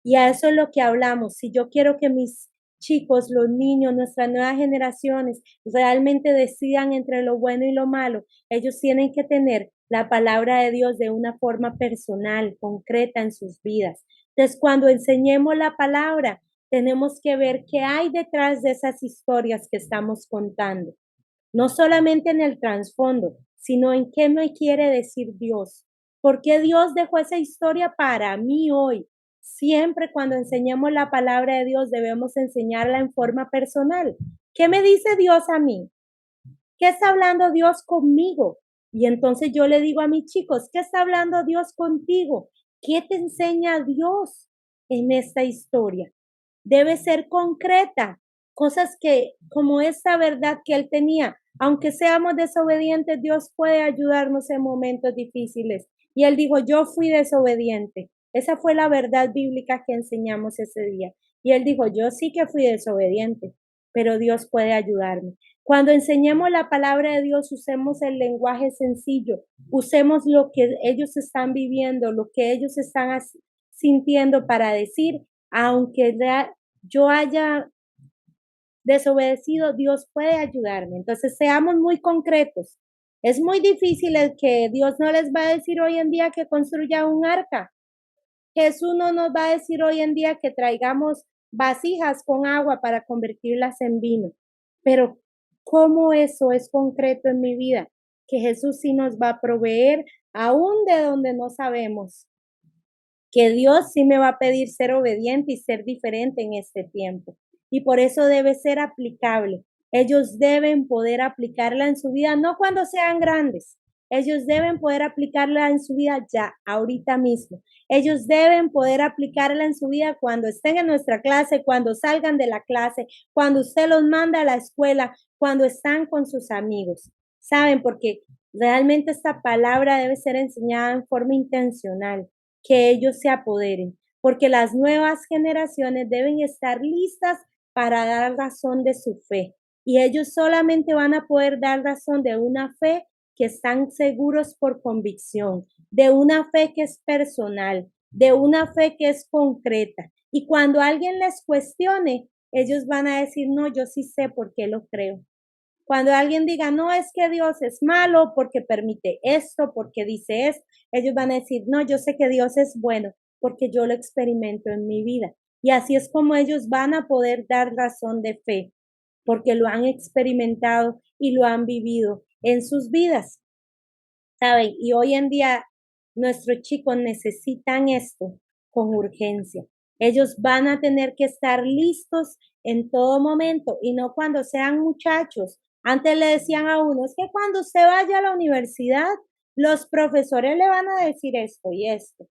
Y a eso es lo que hablamos. Si yo quiero que mis chicos, los niños, nuestras nuevas generaciones realmente decidan entre lo bueno y lo malo, ellos tienen que tener la palabra de Dios de una forma personal, concreta en sus vidas. Entonces, cuando enseñemos la palabra, tenemos que ver qué hay detrás de esas historias que estamos contando. No solamente en el trasfondo, sino en qué me quiere decir Dios. ¿Por qué Dios dejó esa historia para mí hoy? Siempre cuando enseñemos la palabra de Dios debemos enseñarla en forma personal. ¿Qué me dice Dios a mí? ¿Qué está hablando Dios conmigo? Y entonces yo le digo a mis chicos, ¿qué está hablando Dios contigo? ¿Qué te enseña Dios en esta historia? Debe ser concreta, cosas que, como esta verdad que él tenía, aunque seamos desobedientes, Dios puede ayudarnos en momentos difíciles. Y él dijo, yo fui desobediente. Esa fue la verdad bíblica que enseñamos ese día. Y él dijo, yo sí que fui desobediente, pero Dios puede ayudarme. Cuando enseñemos la palabra de Dios, usemos el lenguaje sencillo, usemos lo que ellos están viviendo, lo que ellos están sintiendo para decir, aunque yo haya desobedecido, Dios puede ayudarme. Entonces, seamos muy concretos. Es muy difícil el que Dios no les va a decir hoy en día que construya un arca. Jesús no nos va a decir hoy en día que traigamos vasijas con agua para convertirlas en vino. Pero ¿cómo eso es concreto en mi vida? Que Jesús sí nos va a proveer aún de donde no sabemos. Que Dios sí me va a pedir ser obediente y ser diferente en este tiempo. Y por eso debe ser aplicable. Ellos deben poder aplicarla en su vida, no cuando sean grandes. Ellos deben poder aplicarla en su vida ya, ahorita mismo. Ellos deben poder aplicarla en su vida cuando estén en nuestra clase, cuando salgan de la clase, cuando usted los manda a la escuela, cuando están con sus amigos. ¿Saben? Porque realmente esta palabra debe ser enseñada en forma intencional, que ellos se apoderen, porque las nuevas generaciones deben estar listas para dar razón de su fe. Y ellos solamente van a poder dar razón de una fe que están seguros por convicción, de una fe que es personal, de una fe que es concreta. Y cuando alguien les cuestione, ellos van a decir, no, yo sí sé por qué lo creo. Cuando alguien diga, no, es que Dios es malo porque permite esto, porque dice esto, ellos van a decir, no, yo sé que Dios es bueno porque yo lo experimento en mi vida. Y así es como ellos van a poder dar razón de fe, porque lo han experimentado y lo han vivido en sus vidas, ¿saben? Y hoy en día nuestros chicos necesitan esto con urgencia. Ellos van a tener que estar listos en todo momento y no cuando sean muchachos. Antes le decían a uno, es que cuando usted vaya a la universidad, los profesores le van a decir esto y esto.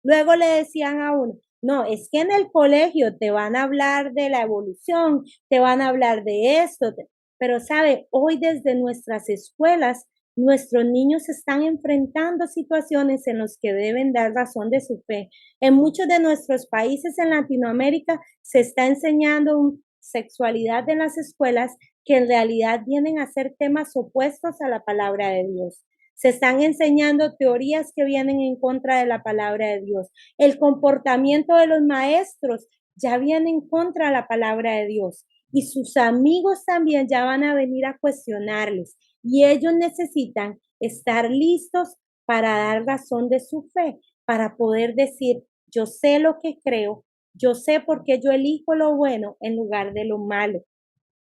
Luego le decían a uno, no, es que en el colegio te van a hablar de la evolución, te van a hablar de esto, pero sabe, hoy desde nuestras escuelas, nuestros niños están enfrentando situaciones en las que deben dar razón de su fe. En muchos de nuestros países en Latinoamérica se está enseñando sexualidad en las escuelas que en realidad vienen a ser temas opuestos a la palabra de Dios. Se están enseñando teorías que vienen en contra de la palabra de Dios. El comportamiento de los maestros ya viene en contra de la palabra de Dios. Y sus amigos también ya van a venir a cuestionarles. Y ellos necesitan estar listos para dar razón de su fe, para poder decir, yo sé lo que creo, yo sé por qué yo elijo lo bueno en lugar de lo malo,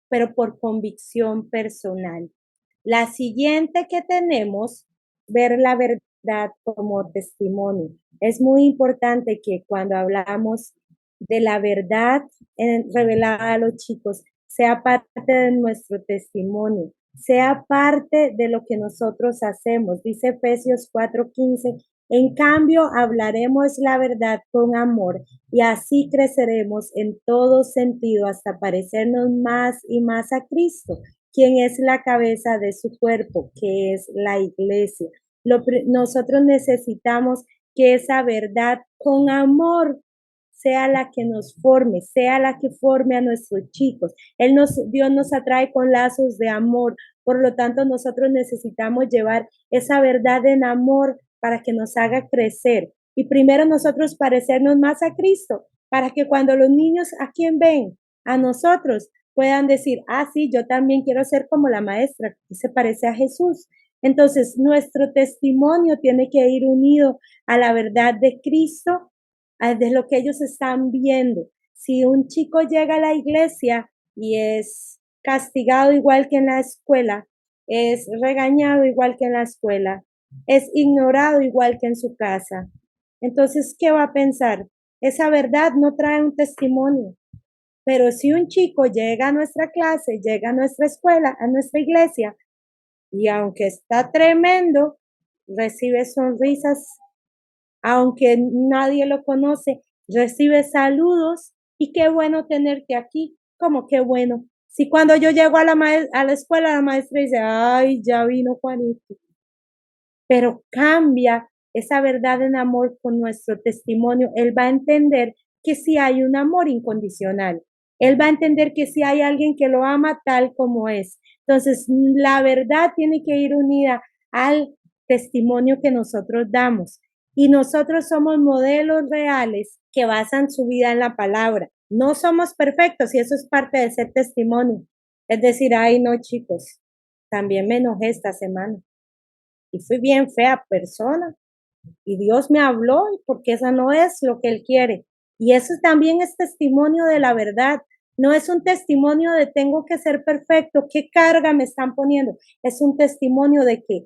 pero por convicción personal. La siguiente que tenemos, ver la verdad como testimonio. Es muy importante que cuando hablamos de la verdad revelada a los chicos, sea parte de nuestro testimonio, sea parte de lo que nosotros hacemos. Dice Efesios 4:15, en cambio hablaremos la verdad con amor y así creceremos en todo sentido hasta parecernos más y más a Cristo, quien es la cabeza de su cuerpo, que es la iglesia. Nosotros necesitamos que esa verdad con amor sea la que nos forme, sea la que forme a nuestros chicos. Dios nos atrae con lazos de amor, por lo tanto nosotros necesitamos llevar esa verdad en amor para que nos haga crecer. Y primero nosotros parecernos más a Cristo, para que cuando los niños a quien ven, a nosotros, puedan decir, ah, sí, yo también quiero ser como la maestra, que se parece a Jesús. Entonces, nuestro testimonio tiene que ir unido a la verdad de Cristo, de lo que ellos están viendo. Si un chico llega a la iglesia y es castigado igual que en la escuela, es regañado igual que en la escuela, es ignorado igual que en su casa. Entonces, ¿qué va a pensar? Esa verdad no trae un testimonio. Pero si un chico llega a nuestra clase, llega a nuestra escuela, a nuestra iglesia, y aunque está tremendo, recibe sonrisas, aunque nadie lo conoce, recibe saludos y qué bueno tenerte aquí, como qué bueno. Si cuando yo llego a la escuela, la maestra dice, ay, ya vino Juanito, pero cambia esa verdad en amor con nuestro testimonio. Él va a entender que sí hay un amor incondicional. Él va a entender que sí hay alguien que lo ama tal como es. Entonces, la verdad tiene que ir unida al testimonio que nosotros damos. Y nosotros somos modelos reales que basan su vida en la palabra. No somos perfectos y eso es parte de ser testimonio. Es decir, ay, no, chicos, también me enojé esta semana y fui bien fea persona y Dios me habló porque esa no es lo que Él quiere. Y eso también es testimonio de la verdad. No es un testimonio de tengo que ser perfecto, qué carga me están poniendo. Es un testimonio de que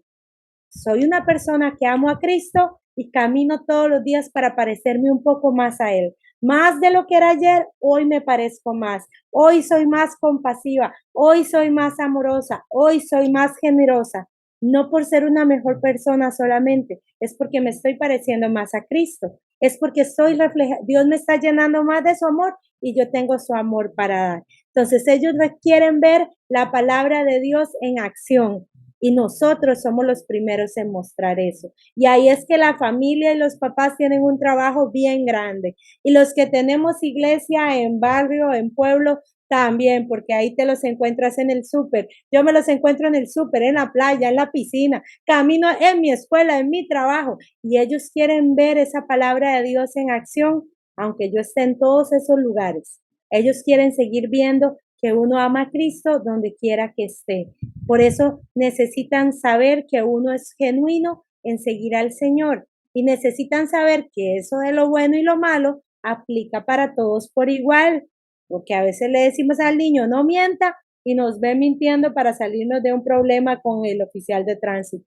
soy una persona que amo a Cristo y camino todos los días para parecerme un poco más a Él. Más de lo que era ayer, hoy me parezco más. Hoy soy más compasiva, hoy soy más amorosa, hoy soy más generosa. No por ser una mejor persona solamente, es porque me estoy pareciendo más a Cristo. Es porque soy Dios me está llenando más de su amor y yo tengo su amor para dar. Entonces ellos quieren ver la palabra de Dios en acción y nosotros somos los primeros en mostrar eso. Y ahí es que la familia y los papás tienen un trabajo bien grande. Y los que tenemos iglesia en barrio, en pueblo, también, porque ahí te los encuentras en el súper. Yo me los encuentro en el súper, en la playa, en la piscina, camino en mi escuela, en mi trabajo. Y ellos quieren ver esa palabra de Dios en acción, aunque yo esté en todos esos lugares. Ellos quieren seguir viendo que uno ama a Cristo donde quiera que esté. Por eso necesitan saber que uno es genuino en seguir al Señor y necesitan saber que eso de lo bueno y lo malo aplica para todos por igual, porque a veces le decimos al niño no mienta y nos ve mintiendo para salirnos de un problema con el oficial de tránsito.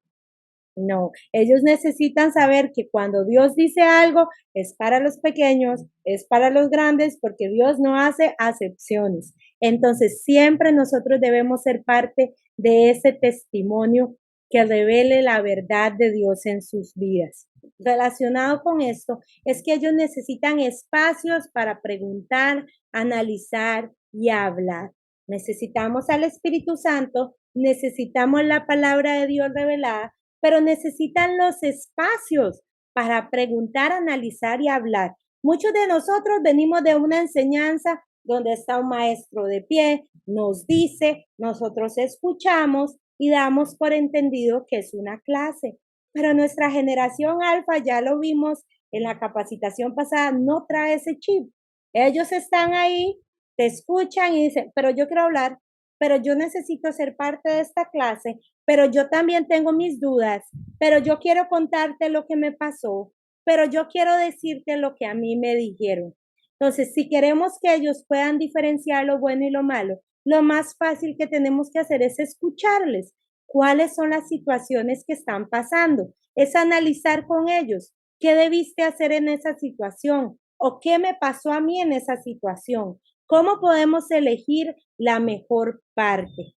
No, ellos necesitan saber que cuando Dios dice algo es para los pequeños, es para los grandes, porque Dios no hace acepciones. Entonces, siempre nosotros debemos ser parte de ese testimonio que revele la verdad de Dios en sus vidas. Relacionado con esto, es que ellos necesitan espacios para preguntar, analizar y hablar. Necesitamos al Espíritu Santo, necesitamos la palabra de Dios revelada, pero necesitan los espacios para preguntar, analizar y hablar. Muchos de nosotros venimos de una enseñanza donde está un maestro de pie, nos dice, nosotros escuchamos y damos por entendido que es una clase. Pero nuestra generación alfa, ya lo vimos en la capacitación pasada, no trae ese chip. Ellos están ahí, te escuchan y dicen, pero yo quiero hablar, pero yo necesito ser parte de esta clase, pero yo también tengo mis dudas, pero yo quiero contarte lo que me pasó, pero yo quiero decirte lo que a mí me dijeron. Entonces, si queremos que ellos puedan diferenciar lo bueno y lo malo, lo más fácil que tenemos que hacer es escucharles. ¿Cuáles son las situaciones que están pasando? Es analizar con ellos qué debiste hacer en esa situación o qué me pasó a mí en esa situación. ¿Cómo podemos elegir la mejor parte?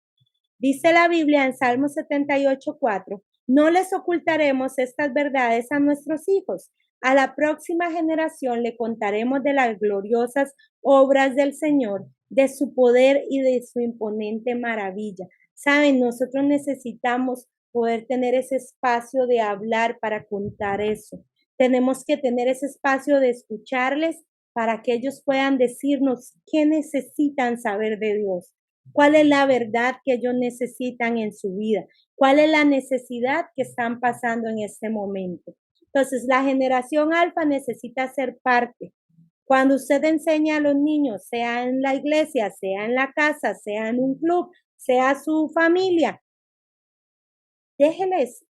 Dice la Biblia en Salmo 78:4, no les ocultaremos estas verdades a nuestros hijos. A la próxima generación le contaremos de las gloriosas obras del Señor, de su poder y de su imponente maravilla. Saben, nosotros necesitamos poder tener ese espacio de hablar para contar eso. Tenemos que tener ese espacio de escucharles para que ellos puedan decirnos qué necesitan saber de Dios, cuál es la verdad que ellos necesitan en su vida, cuál es la necesidad que están pasando en este momento. Entonces, la generación alfa necesita ser parte. Cuando usted enseña a los niños, sea en la iglesia, sea en la casa, sea en un club, sea su familia, déjeles,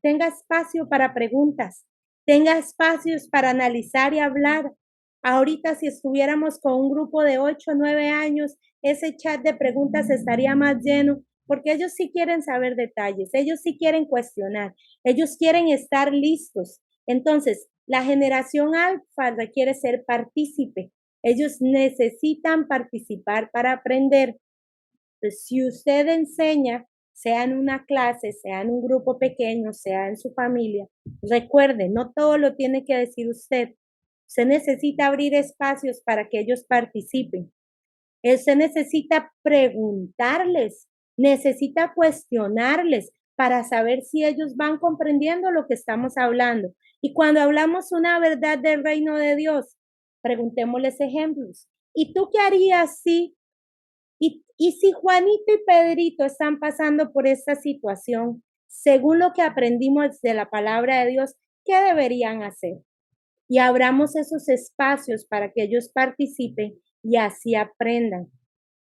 tenga espacio para preguntas, tenga espacios para analizar y hablar. Ahorita si estuviéramos con un grupo de 8 o 9 años, ese chat de preguntas estaría más lleno porque ellos sí quieren saber detalles, ellos sí quieren cuestionar, ellos quieren estar listos. Entonces, la generación alfa requiere ser partícipe. Ellos necesitan participar para aprender. Entonces, si usted enseña, sea en una clase, sea en un grupo pequeño, sea en su familia, recuerde, no todo lo tiene que decir usted. Usted necesita abrir espacios para que ellos participen. Usted necesita preguntarles, necesita cuestionarles para saber si ellos van comprendiendo lo que estamos hablando. Y cuando hablamos una verdad del reino de Dios, preguntémosles ejemplos. ¿Y tú qué harías si? Y si Juanito y Pedrito están pasando por esta situación, según lo que aprendimos de la palabra de Dios, ¿qué deberían hacer? Y abramos esos espacios para que ellos participen y así aprendan.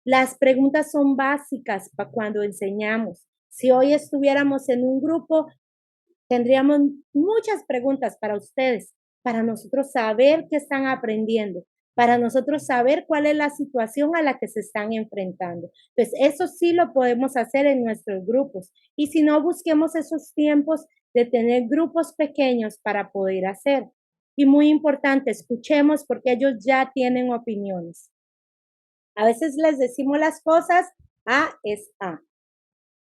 Las preguntas son básicas para cuando enseñamos. Si hoy estuviéramos en un grupo, tendríamos muchas preguntas para ustedes, para nosotros saber qué están aprendiendo, para nosotros saber cuál es la situación a la que se están enfrentando. Pues eso sí lo podemos hacer en nuestros grupos. Y si no, busquemos esos tiempos de tener grupos pequeños para poder hacer. Y muy importante, escuchemos porque ellos ya tienen opiniones. A veces les decimos las cosas, A es A,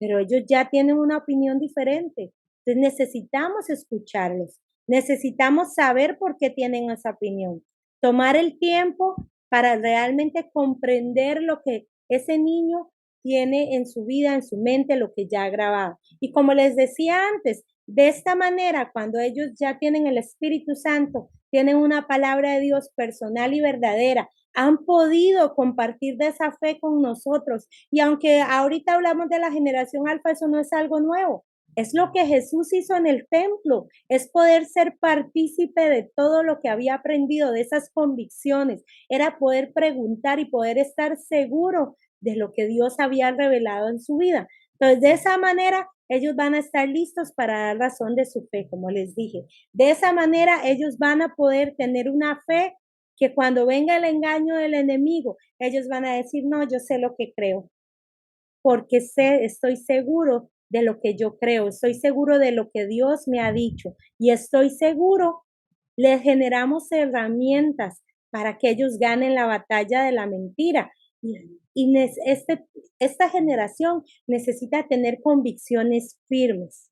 pero ellos ya tienen una opinión diferente. Entonces necesitamos escucharlos, necesitamos saber por qué tienen esa opinión, tomar el tiempo para realmente comprender lo que ese niño tiene en su vida, en su mente, lo que ya ha grabado. Y como les decía antes, de esta manera, cuando ellos ya tienen el Espíritu Santo, tienen una palabra de Dios personal y verdadera, han podido compartir de esa fe con nosotros. Y aunque ahorita hablamos de la generación alfa, eso no es algo nuevo. Es lo que Jesús hizo en el templo, es poder ser partícipe de todo lo que había aprendido, de esas convicciones, era poder preguntar y poder estar seguro de lo que Dios había revelado en su vida. Entonces, de esa manera, ellos van a estar listos para dar razón de su fe, como les dije. De esa manera, ellos van a poder tener una fe que cuando venga el engaño del enemigo, ellos van a decir, no, yo sé lo que creo, porque estoy seguro de lo que yo creo, estoy seguro de lo que Dios me ha dicho y estoy seguro, les generamos herramientas para que ellos ganen la batalla de la mentira. Y esta generación necesita tener convicciones firmes.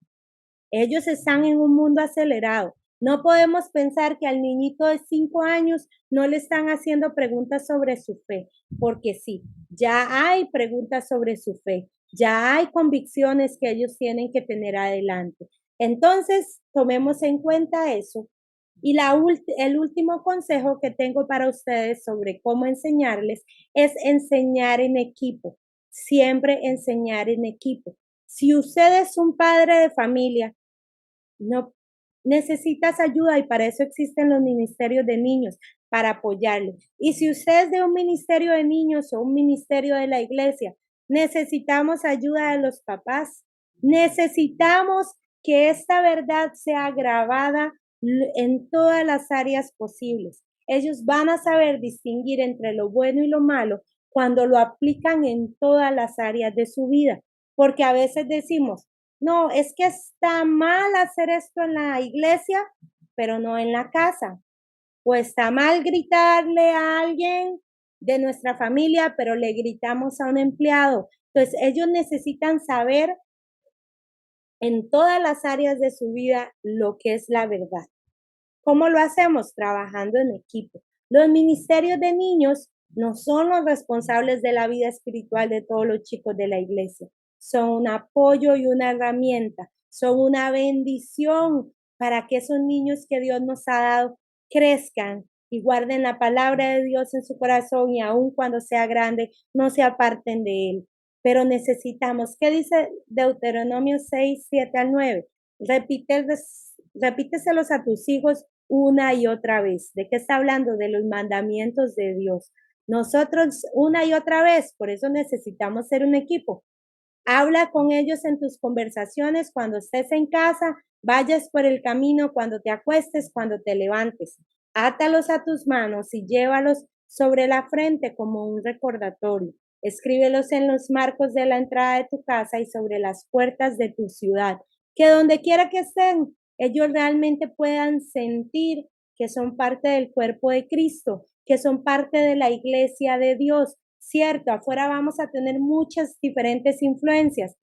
Ellos están en un mundo acelerado. No podemos pensar que al niñito de 5 años no le están haciendo preguntas sobre su fe, porque sí, ya hay preguntas sobre su fe, ya hay convicciones que ellos tienen que tener adelante. Entonces, tomemos en cuenta eso. Y el último consejo que tengo para ustedes sobre cómo enseñarles es enseñar en equipo, siempre enseñar en equipo. Si usted es un padre de familia, no necesitas ayuda y para eso existen los ministerios de niños, para apoyarle. Y si usted es de un ministerio de niños o un ministerio de la iglesia, necesitamos ayuda de los papás. Necesitamos que esta verdad sea grabada en todas las áreas posibles. Ellos van a saber distinguir entre lo bueno y lo malo cuando lo aplican en todas las áreas de su vida. Porque a veces decimos, no, es que está mal hacer esto en la iglesia, pero no en la casa. O está mal gritarle a alguien de nuestra familia, pero le gritamos a un empleado. Entonces, ellos necesitan saber en todas las áreas de su vida lo que es la verdad. ¿Cómo lo hacemos? Trabajando en equipo. Los ministerios de niños no son los responsables de la vida espiritual de todos los chicos de la iglesia. Son un apoyo y una herramienta. Son una bendición para que esos niños que Dios nos ha dado crezcan y guarden la palabra de Dios en su corazón y aun cuando sea grande, no se aparten de él. Pero necesitamos, ¿qué dice Deuteronomio 6, 7 al 9? Repíteselos a tus hijos una y otra vez. ¿De qué está hablando? De los mandamientos de Dios. Nosotros una y otra vez, por eso necesitamos ser un equipo. Habla con ellos en tus conversaciones cuando estés en casa, vayas por el camino, cuando te acuestes, cuando te levantes. Átalos a tus manos y llévalos sobre la frente como un recordatorio. Escríbelos en los marcos de la entrada de tu casa y sobre las puertas de tu ciudad, que donde quiera que estén, ellos realmente puedan sentir que son parte del cuerpo de Cristo, que son parte de la iglesia de Dios. Cierto, afuera vamos a tener muchas diferentes influencias,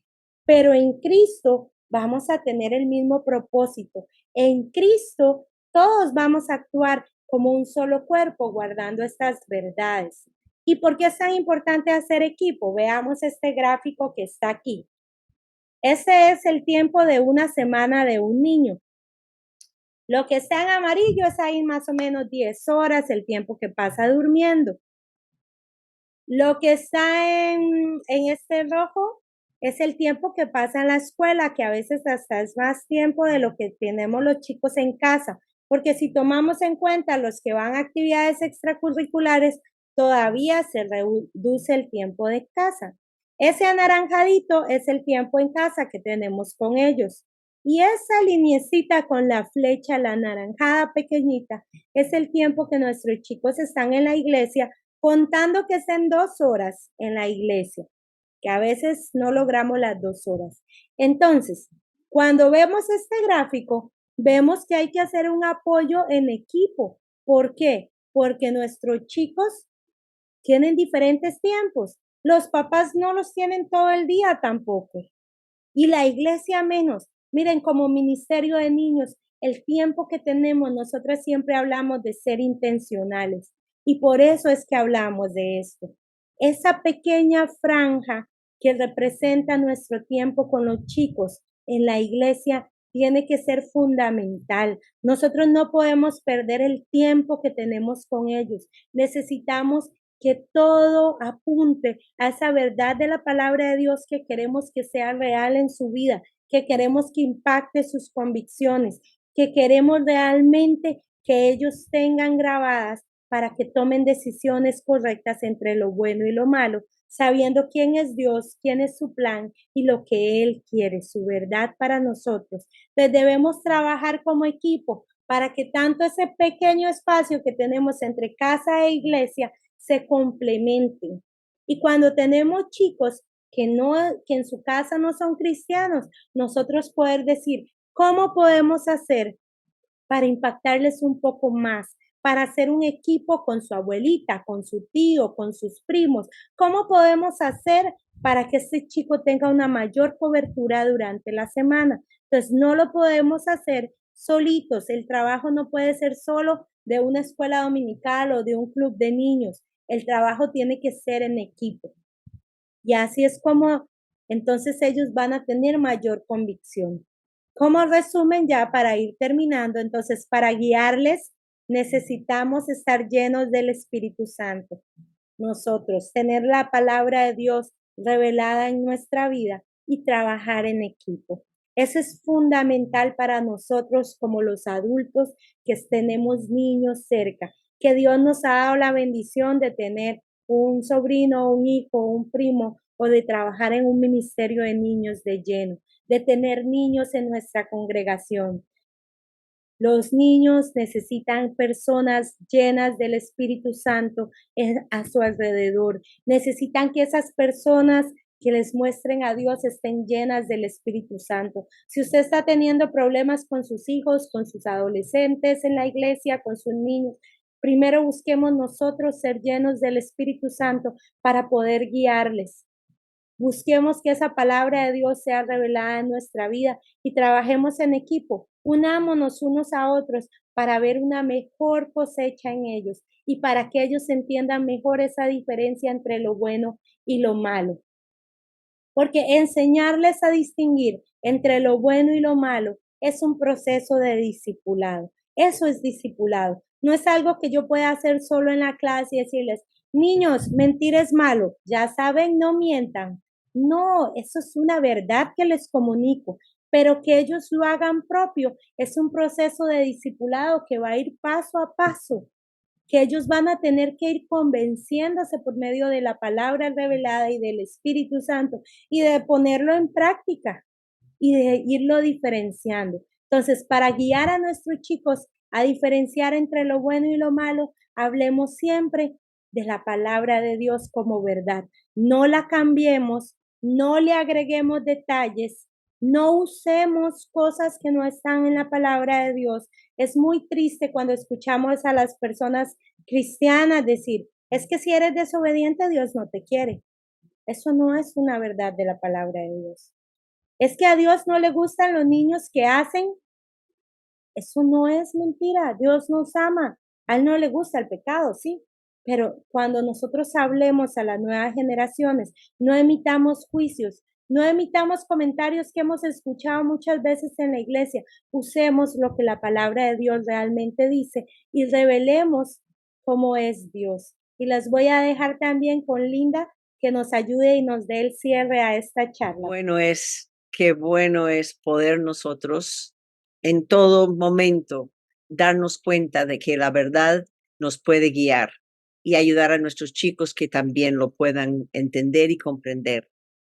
pero en Cristo vamos a tener el mismo propósito. En Cristo todos vamos a actuar como un solo cuerpo, guardando estas verdades. ¿Y por qué es tan importante hacer equipo? Veamos este gráfico que está aquí. Ese es el tiempo de una semana de un niño. Lo que está en amarillo es ahí más o menos 10 horas, el tiempo que pasa durmiendo. Lo que está en este rojo es el tiempo que pasa en la escuela, que a veces hasta es más tiempo de lo que tenemos los chicos en casa, porque si tomamos en cuenta los que van a actividades extracurriculares, todavía se reduce el tiempo de casa. Ese anaranjadito es el tiempo en casa que tenemos con ellos. Y esa liniecita con la flecha, la anaranjada pequeñita, es el tiempo que nuestros chicos están en la iglesia, contando que estén 2 horas en la iglesia, que a veces no logramos las 2 horas. Entonces, cuando vemos este gráfico, vemos que hay que hacer un apoyo en equipo. ¿Por qué? Porque nuestros chicos tienen diferentes tiempos. Los papás no los tienen todo el día tampoco. Y la iglesia menos. Miren, como ministerio de niños, el tiempo que tenemos, nosotras siempre hablamos de ser intencionales. Y por eso es que hablamos de esto. Esa pequeña franja que representa nuestro tiempo con los chicos en la iglesia tiene que ser fundamental. Nosotros no podemos perder el tiempo que tenemos con ellos. Necesitamos que todo apunte a esa verdad de la palabra de Dios que queremos que sea real en su vida, que queremos que impacte sus convicciones, que queremos realmente que ellos tengan grabadas para que tomen decisiones correctas entre lo bueno y lo malo, sabiendo quién es Dios, quién es su plan y lo que Él quiere, su verdad para nosotros. Entonces debemos trabajar como equipo para que tanto ese pequeño espacio que tenemos entre casa e iglesia se complementen. Y cuando tenemos chicos que en su casa no son cristianos, nosotros poder decir, ¿cómo podemos hacer para impactarles un poco más? Para hacer un equipo con su abuelita, con su tío, con sus primos. ¿Cómo podemos hacer para que este chico tenga una mayor cobertura durante la semana? Entonces, no lo podemos hacer solitos. El trabajo no puede ser solo de una escuela dominical o de un club de niños. El trabajo tiene que ser en equipo. Y así es como entonces ellos van a tener mayor convicción. Como resumen, ya para ir terminando, entonces para guiarles necesitamos estar llenos del Espíritu Santo. Nosotros, tener la palabra de Dios revelada en nuestra vida y trabajar en equipo. Eso es fundamental para nosotros como los adultos que tenemos niños cerca, que Dios nos ha dado la bendición de tener un sobrino, un hijo, un primo o de trabajar en un ministerio de niños de lleno, de tener niños en nuestra congregación. Los niños necesitan personas llenas del Espíritu Santo a su alrededor. Necesitan que esas personas que les muestren a Dios estén llenas del Espíritu Santo. Si usted está teniendo problemas con sus hijos, con sus adolescentes en la iglesia, con sus niños, primero busquemos nosotros ser llenos del Espíritu Santo para poder guiarles. Busquemos que esa palabra de Dios sea revelada en nuestra vida y trabajemos en equipo. Unámonos unos a otros para ver una mejor cosecha en ellos y para que ellos entiendan mejor esa diferencia entre lo bueno y lo malo. Porque enseñarles a distinguir entre lo bueno y lo malo es un proceso de discipulado. Eso es discipulado. No es algo que yo pueda hacer solo en la clase y decirles, niños, mentir es malo. Ya saben, no mientan. No, eso es una verdad que les comunico, pero que ellos lo hagan propio es un proceso de discipulado que va a ir paso a paso, que ellos van a tener que ir convenciéndose por medio de la palabra revelada y del Espíritu Santo y de ponerlo en práctica y de irlo diferenciando. Entonces, para guiar a nuestros chicos a diferenciar entre lo bueno y lo malo, hablemos siempre de la palabra de Dios como verdad. No la cambiemos, no le agreguemos detalles, no usemos cosas que no están en la palabra de Dios. Es muy triste cuando escuchamos a las personas cristianas decir, es que si eres desobediente, Dios no te quiere. Eso no es una verdad de la palabra de Dios. Es que a Dios no le gustan los niños que hacen. Eso no es mentira. Dios nos ama. A Él no le gusta el pecado, sí. Pero cuando nosotros hablemos a las nuevas generaciones, no emitamos juicios, no emitamos comentarios que hemos escuchado muchas veces en la iglesia. Usemos lo que la palabra de Dios realmente dice y revelemos cómo es Dios. Y las voy a dejar también con Linda que nos ayude y nos dé el cierre a esta charla. Qué bueno es poder nosotros en todo momento darnos cuenta de que la verdad nos puede guiar y ayudar a nuestros chicos que también lo puedan entender y comprender,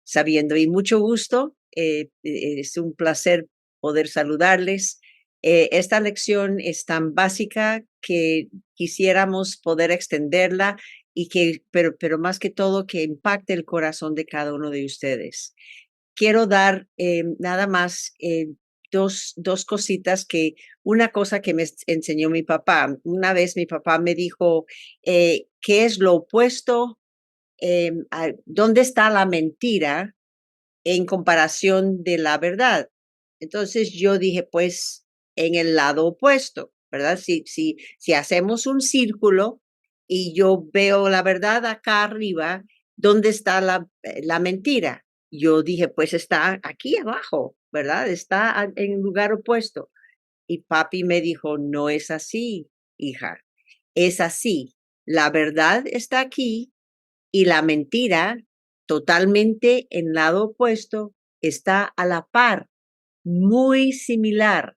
sabiendo. Y mucho gusto, es un placer poder saludarles. Esta lección es tan básica que quisiéramos poder extenderla y pero más que todo que impacte el corazón de cada uno de ustedes. Quiero dar nada más dos cositas una cosa que me enseñó mi papá. Una vez mi papá me dijo, ¿qué es lo opuesto? ¿Dónde está la mentira en comparación de la verdad? Entonces yo dije, pues en el lado opuesto, ¿verdad? Si hacemos un círculo y yo veo la verdad acá arriba, ¿dónde está la mentira? Yo dije, pues está aquí abajo, ¿verdad? Está en lugar opuesto. Y papi me dijo, no es así, hija, es así. La verdad está aquí y la mentira, totalmente en lado opuesto, está a la par, muy similar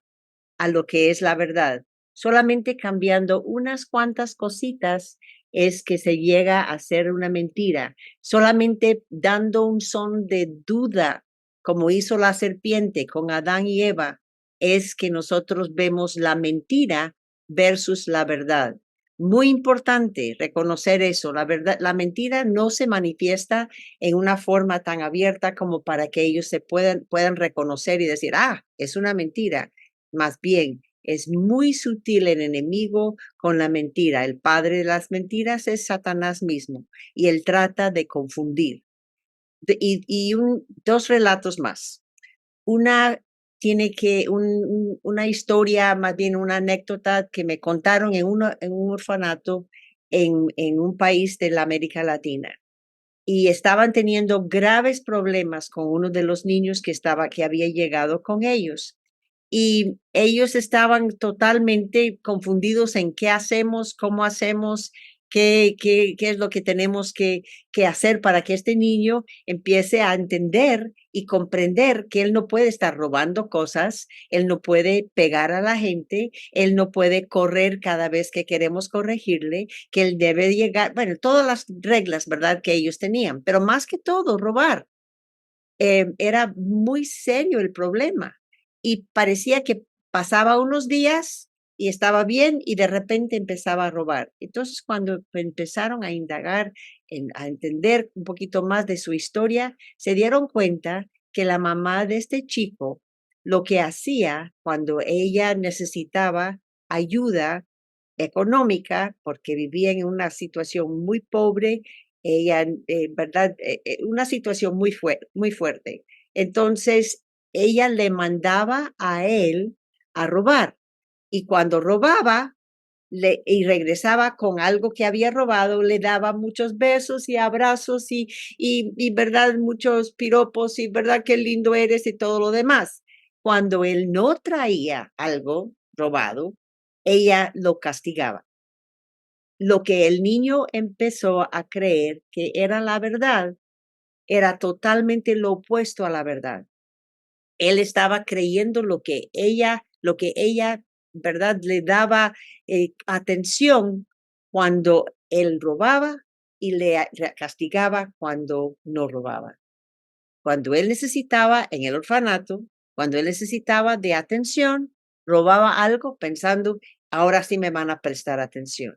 a lo que es la verdad. Solamente cambiando unas cuantas cositas es que se llega a ser una mentira. Solamente dando un son de duda, como hizo la serpiente con Adán y Eva, es que nosotros vemos la mentira versus la verdad. Muy importante reconocer eso. La verdad, la mentira no se manifiesta en una forma tan abierta como para que ellos puedan reconocer y decir, es una mentira. Más bien, es muy sutil el enemigo con la mentira. El padre de las mentiras es Satanás mismo y él trata de confundir. Dos relatos más. Una tiene una historia, más bien una anécdota que me contaron en un orfanato en un país de la América Latina. Y estaban teniendo graves problemas con uno de los niños que había llegado con ellos. Y ellos estaban totalmente confundidos en qué hacemos, cómo hacemos, qué es lo que tenemos que hacer para que este niño empiece a entender y comprender que él no puede estar robando cosas, él no puede pegar a la gente, él no puede correr cada vez que queremos corregirle, que él debe llegar, bueno, todas las reglas, ¿verdad?, que ellos tenían, pero más que todo, robar. Era muy serio el problema y parecía que pasaba unos días y estaba bien y de repente empezaba a robar. Entonces, cuando empezaron a indagar, a entender un poquito más de su historia, se dieron cuenta que la mamá de este chico lo que hacía cuando ella necesitaba ayuda económica, porque vivía en una situación muy pobre, ella, ¿verdad? Una situación muy fuerte. Entonces, ella le mandaba a él a robar y cuando robaba y regresaba con algo que había robado, le daba muchos besos y abrazos verdad, muchos piropos y verdad, qué lindo eres y todo lo demás. Cuando él no traía algo robado, ella lo castigaba. Lo que el niño empezó a creer que era la verdad era totalmente lo opuesto a la verdad. Él estaba creyendo lo que ella, ¿verdad?, le daba atención cuando él robaba y le castigaba cuando no robaba. Cuando él necesitaba en el orfanato, cuando él necesitaba de atención, robaba algo pensando, ahora sí me van a prestar atención.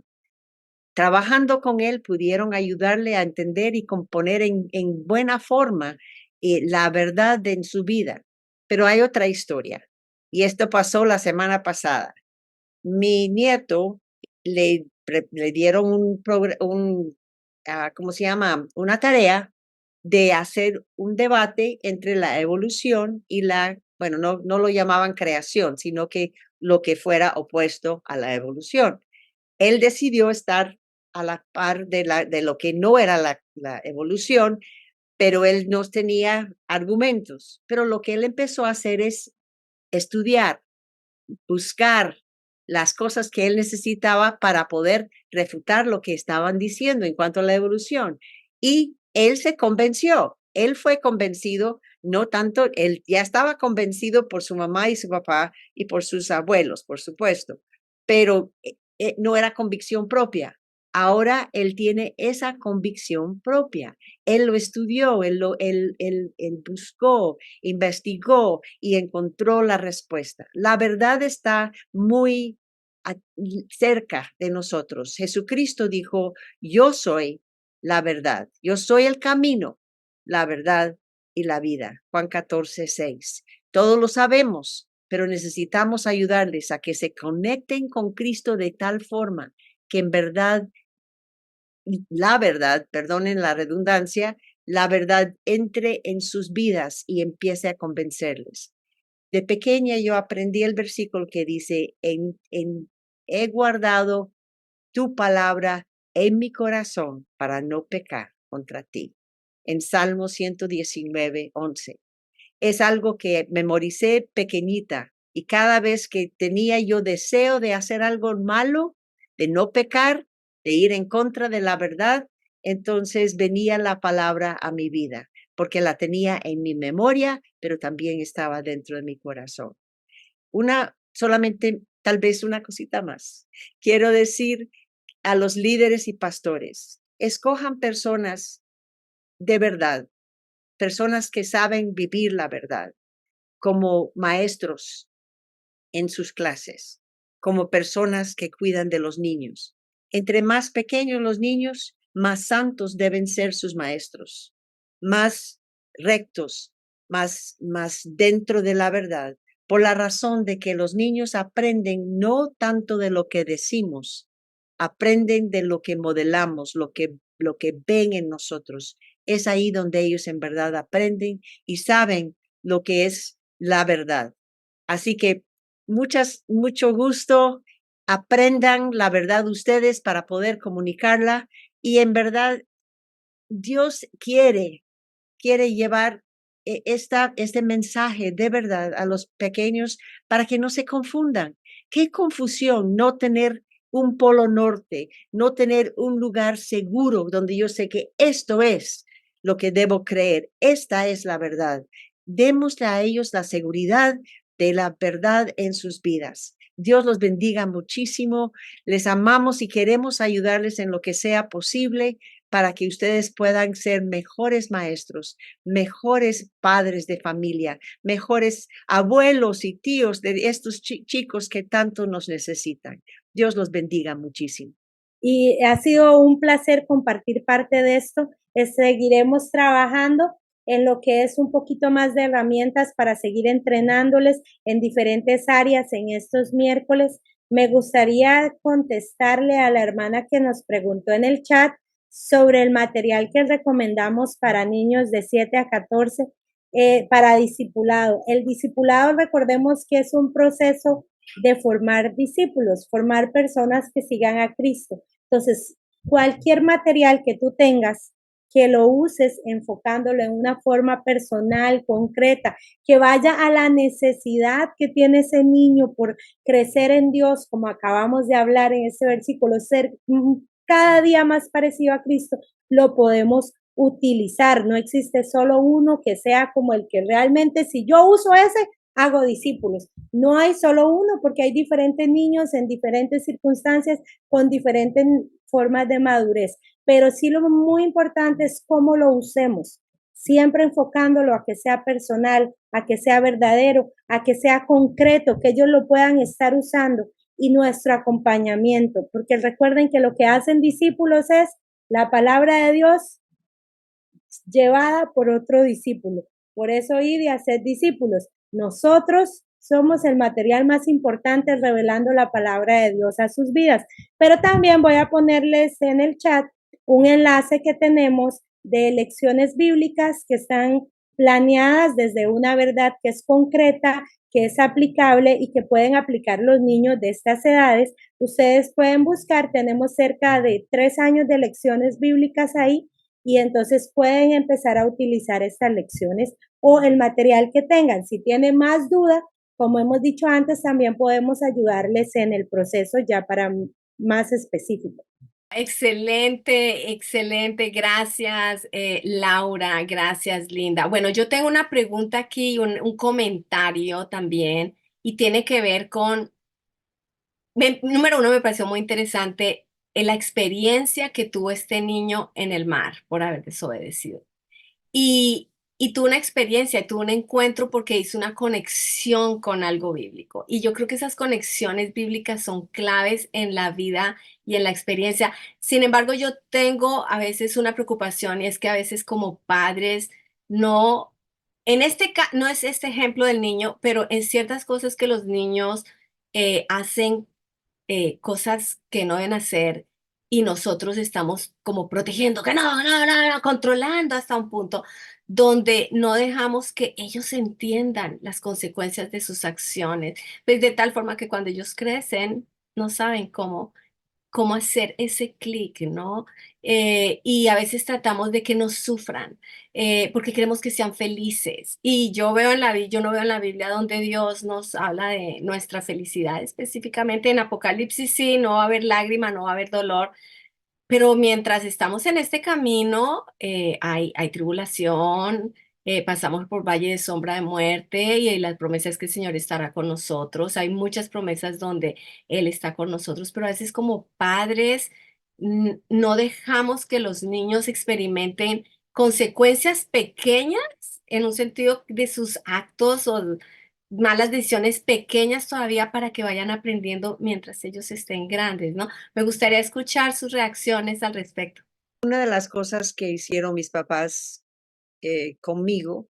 trabajando con él pudieron ayudarle a entender y componer en buena forma la verdad en su vida. Pero hay otra historia, y esto pasó la semana pasada. Mi nieto le dieron ¿cómo se llama? Una tarea de hacer un debate entre la evolución y bueno, no lo llamaban creación, sino que lo que fuera opuesto a la evolución. Él decidió estar a la par de lo que no era la evolución, pero él no tenía argumentos. Pero lo que él empezó a hacer es estudiar, buscar las cosas que él necesitaba para poder refutar lo que estaban diciendo en cuanto a la evolución. Y él se convenció, él fue convencido, no tanto, él ya estaba convencido por su mamá y su papá y por sus abuelos, por supuesto, pero no era convicción propia. Ahora él tiene esa convicción propia. Él lo estudió, él buscó, investigó y encontró la respuesta. La verdad está muy cerca de nosotros. Jesucristo dijo, yo soy la verdad, yo soy el camino, la verdad y la vida. Juan 14:6. Todos lo sabemos, pero necesitamos ayudarles a que se conecten con Cristo de tal forma que en verdad, la verdad, perdonen la redundancia, la verdad entre en sus vidas y empiece a convencerles. De pequeña yo aprendí el versículo que dice, he guardado tu palabra en mi corazón para no pecar contra ti. En Salmo 119:11. Es algo que memoricé pequeñita y cada vez que tenía yo deseo de hacer algo malo, de no pecar, de ir en contra de la verdad, entonces venía la palabra a mi vida, porque la tenía en mi memoria, pero también estaba dentro de mi corazón. Solamente tal vez una cosita más. Quiero decir a los líderes y pastores, escojan personas de verdad, personas que saben vivir la verdad, como maestros en sus clases, como personas que cuidan de los niños. Entre más pequeños los niños, más santos deben ser sus maestros, más rectos, más dentro de la verdad, por la razón de que los niños aprenden no tanto de lo que decimos, aprenden de lo que modelamos, lo que ven en nosotros. Es ahí donde ellos en verdad aprenden y saben lo que es la verdad. Así que mucho gusto. Aprendan la verdad ustedes para poder comunicarla y en verdad Dios quiere llevar este mensaje de verdad a los pequeños para que no se confundan. Qué confusión no tener un polo norte, no tener un lugar seguro donde yo sé que esto es lo que debo creer, esta es la verdad. Démosle a ellos la seguridad de la verdad en sus vidas. Dios los bendiga muchísimo. Les amamos y queremos ayudarles en lo que sea posible para que ustedes puedan ser mejores maestros, mejores padres de familia, mejores abuelos y tíos de estos chicos que tanto nos necesitan. Dios los bendiga muchísimo. Y ha sido un placer compartir parte de esto. Seguiremos trabajando en lo que es un poquito más de herramientas para seguir entrenándoles en diferentes áreas en estos miércoles. Me gustaría contestarle a la hermana que nos preguntó en el chat sobre el material que recomendamos para niños de 7 a 14 para discipulado. El discipulado, recordemos que es un proceso de formar discípulos, formar personas que sigan a Cristo. Entonces, cualquier material que tú tengas, que lo uses enfocándolo en una forma personal, concreta, que vaya a la necesidad que tiene ese niño por crecer en Dios, como acabamos de hablar en ese versículo, ser cada día más parecido a Cristo, lo podemos utilizar. No existe solo uno que sea como el que realmente, si yo uso ese, hago discípulos. No hay solo uno porque hay diferentes niños en diferentes circunstancias con diferentes formas de madurez, pero sí lo muy importante es cómo lo usemos, siempre enfocándolo a que sea personal, a que sea verdadero, a que sea concreto, que ellos lo puedan estar usando y nuestro acompañamiento, porque recuerden que lo que hacen discípulos es la palabra de Dios llevada por otro discípulo. Por eso id y haced discípulos. Nosotros somos el material más importante revelando la palabra de Dios a sus vidas. Pero también voy a ponerles en el chat un enlace que tenemos de lecciones bíblicas que están planeadas desde una verdad que es concreta, que es aplicable y que pueden aplicar los niños de estas edades. Ustedes pueden buscar, tenemos cerca de 3 años de lecciones bíblicas ahí y entonces pueden empezar a utilizar estas lecciones o el material que tengan. Si tienen más duda, como hemos dicho antes, también podemos ayudarles en el proceso ya para más específico. Excelente, excelente. Gracias, Laura. Gracias, Linda. Bueno, yo tengo una pregunta aquí, un comentario también, y tiene que ver con, número uno, me pareció muy interesante la experiencia que tuvo este niño en el mar por haber desobedecido. Y tuvo una experiencia, tuvo un encuentro porque hizo una conexión con algo bíblico. Y yo creo que esas conexiones bíblicas son claves en la vida y en la experiencia. Sin embargo, yo tengo a veces una preocupación y es que a veces como padres no, no es este ejemplo del niño, pero en ciertas cosas que los niños hacen cosas que no deben hacer y nosotros estamos como protegiendo, que no, no, no, no, controlando hasta un punto donde no dejamos que ellos entiendan las consecuencias de sus acciones, pues de tal forma que cuando ellos crecen no saben cómo hacer ese clic, ¿no? Y a veces tratamos de que no sufran, porque queremos que sean felices. Y yo no veo en la Biblia donde Dios nos habla de nuestra felicidad, específicamente en Apocalipsis sí, no va a haber lágrima, no va a haber dolor, pero mientras estamos en este camino, hay tribulación, pasamos por valle de sombra de muerte y la promesa es que el Señor estará con nosotros. Hay muchas promesas donde Él está con nosotros, pero a veces como padres no dejamos que los niños experimenten consecuencias pequeñas en un sentido de sus actos o malas decisiones pequeñas todavía para que vayan aprendiendo mientras ellos estén grandes, ¿no? Me gustaría escuchar sus reacciones al respecto. Una de las cosas que hicieron mis papás conmigo,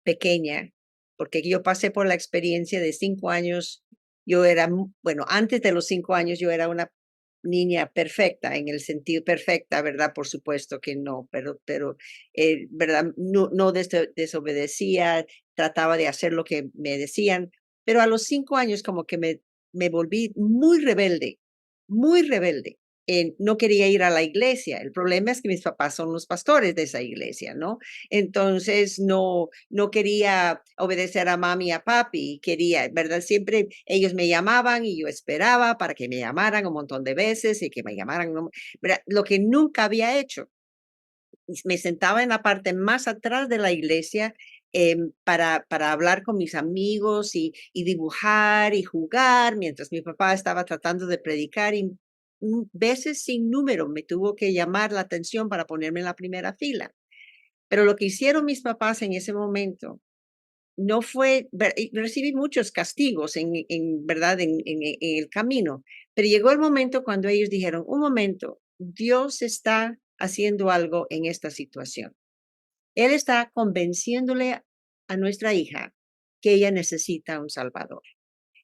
pequeña, porque yo pasé por la experiencia de 5 años, yo era, bueno, antes de los 5 años yo era una niña perfecta, en el sentido perfecta, ¿verdad? Por supuesto que no, pero ¿verdad? No, no desobedecía, trataba de hacer lo que me decían, pero a los 5 años como que me volví muy rebelde. No quería ir a la iglesia. El problema es que mis papás son los pastores de esa iglesia, ¿no? Entonces no quería obedecer a mami y a papi, quería, ¿verdad? Siempre ellos me llamaban y yo esperaba para que me llamaran un montón de veces y que me llamaran, ¿verdad? Lo que nunca había hecho. Me sentaba en la parte más atrás de la iglesia para hablar con mis amigos y dibujar y jugar mientras mi papá estaba tratando de predicar y veces sin número me tuvo que llamar la atención para ponerme en la primera fila. Pero lo que hicieron mis papás en ese momento no fue, recibí muchos castigos en verdad, en el camino, pero llegó el momento cuando ellos dijeron, un momento, Dios está haciendo algo en esta situación. Él está convenciéndole a nuestra hija que ella necesita un Salvador.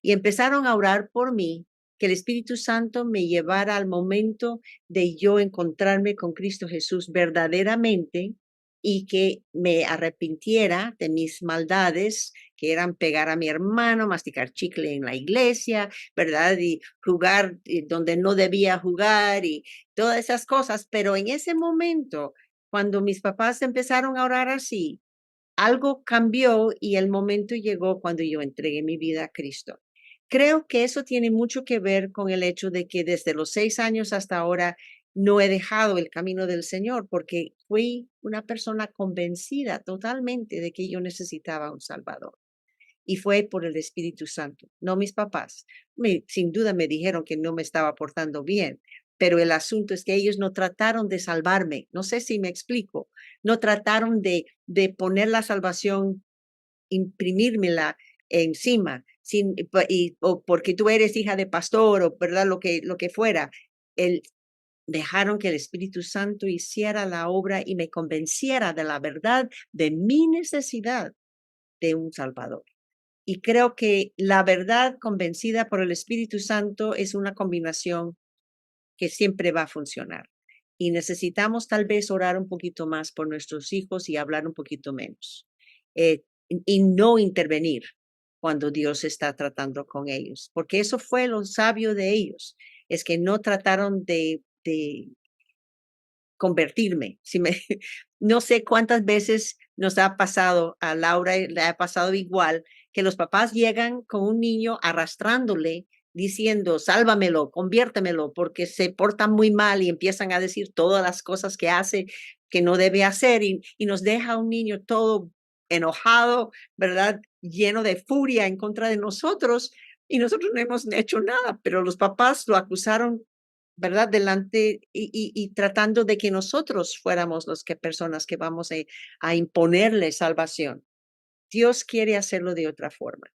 Y empezaron a orar por mí, que el Espíritu Santo me llevara al momento de yo encontrarme con Cristo Jesús verdaderamente y que me arrepintiera de mis maldades, que eran pegar a mi hermano, masticar chicle en la iglesia, ¿verdad? Y jugar donde no debía jugar y todas esas cosas. Pero en ese momento, cuando mis papás empezaron a orar así, algo cambió y el momento llegó cuando yo entregué mi vida a Cristo. Creo que eso tiene mucho que ver con el hecho de que desde los 6 años hasta ahora no he dejado el camino del Señor porque fui una persona convencida totalmente de que yo necesitaba un Salvador. Y fue por el Espíritu Santo, no mis papás. Sin duda me dijeron que no me estaba portando bien, pero el asunto es que ellos no trataron de salvarme. No sé si me explico. No trataron de poner la salvación, imprimírmela encima, o porque tú eres hija de pastor, o verdad, lo que fuera. Dejaron que el Espíritu Santo hiciera la obra y me convenciera de la verdad de mi necesidad de un Salvador. Y creo que la verdad convencida por el Espíritu Santo es una combinación que siempre va a funcionar. Y necesitamos tal vez orar un poquito más por nuestros hijos y hablar un poquito menos. Y no intervenir cuando Dios está tratando con ellos, porque eso fue lo sabio de ellos, es que no trataron de convertirme. No sé cuántas veces nos ha pasado, a Laura le ha pasado igual, que los papás llegan con un niño arrastrándole, diciendo, sálvamelo, conviértemelo, porque se porta muy mal y empiezan a decir todas las cosas que hace que no debe hacer y nos deja un niño todo enojado, ¿verdad? Lleno de furia en contra de nosotros y nosotros no hemos hecho nada, pero los papás lo acusaron, ¿verdad? Delante y tratando de que nosotros fuéramos los que personas que vamos a imponerle salvación. Dios quiere hacerlo de otra forma.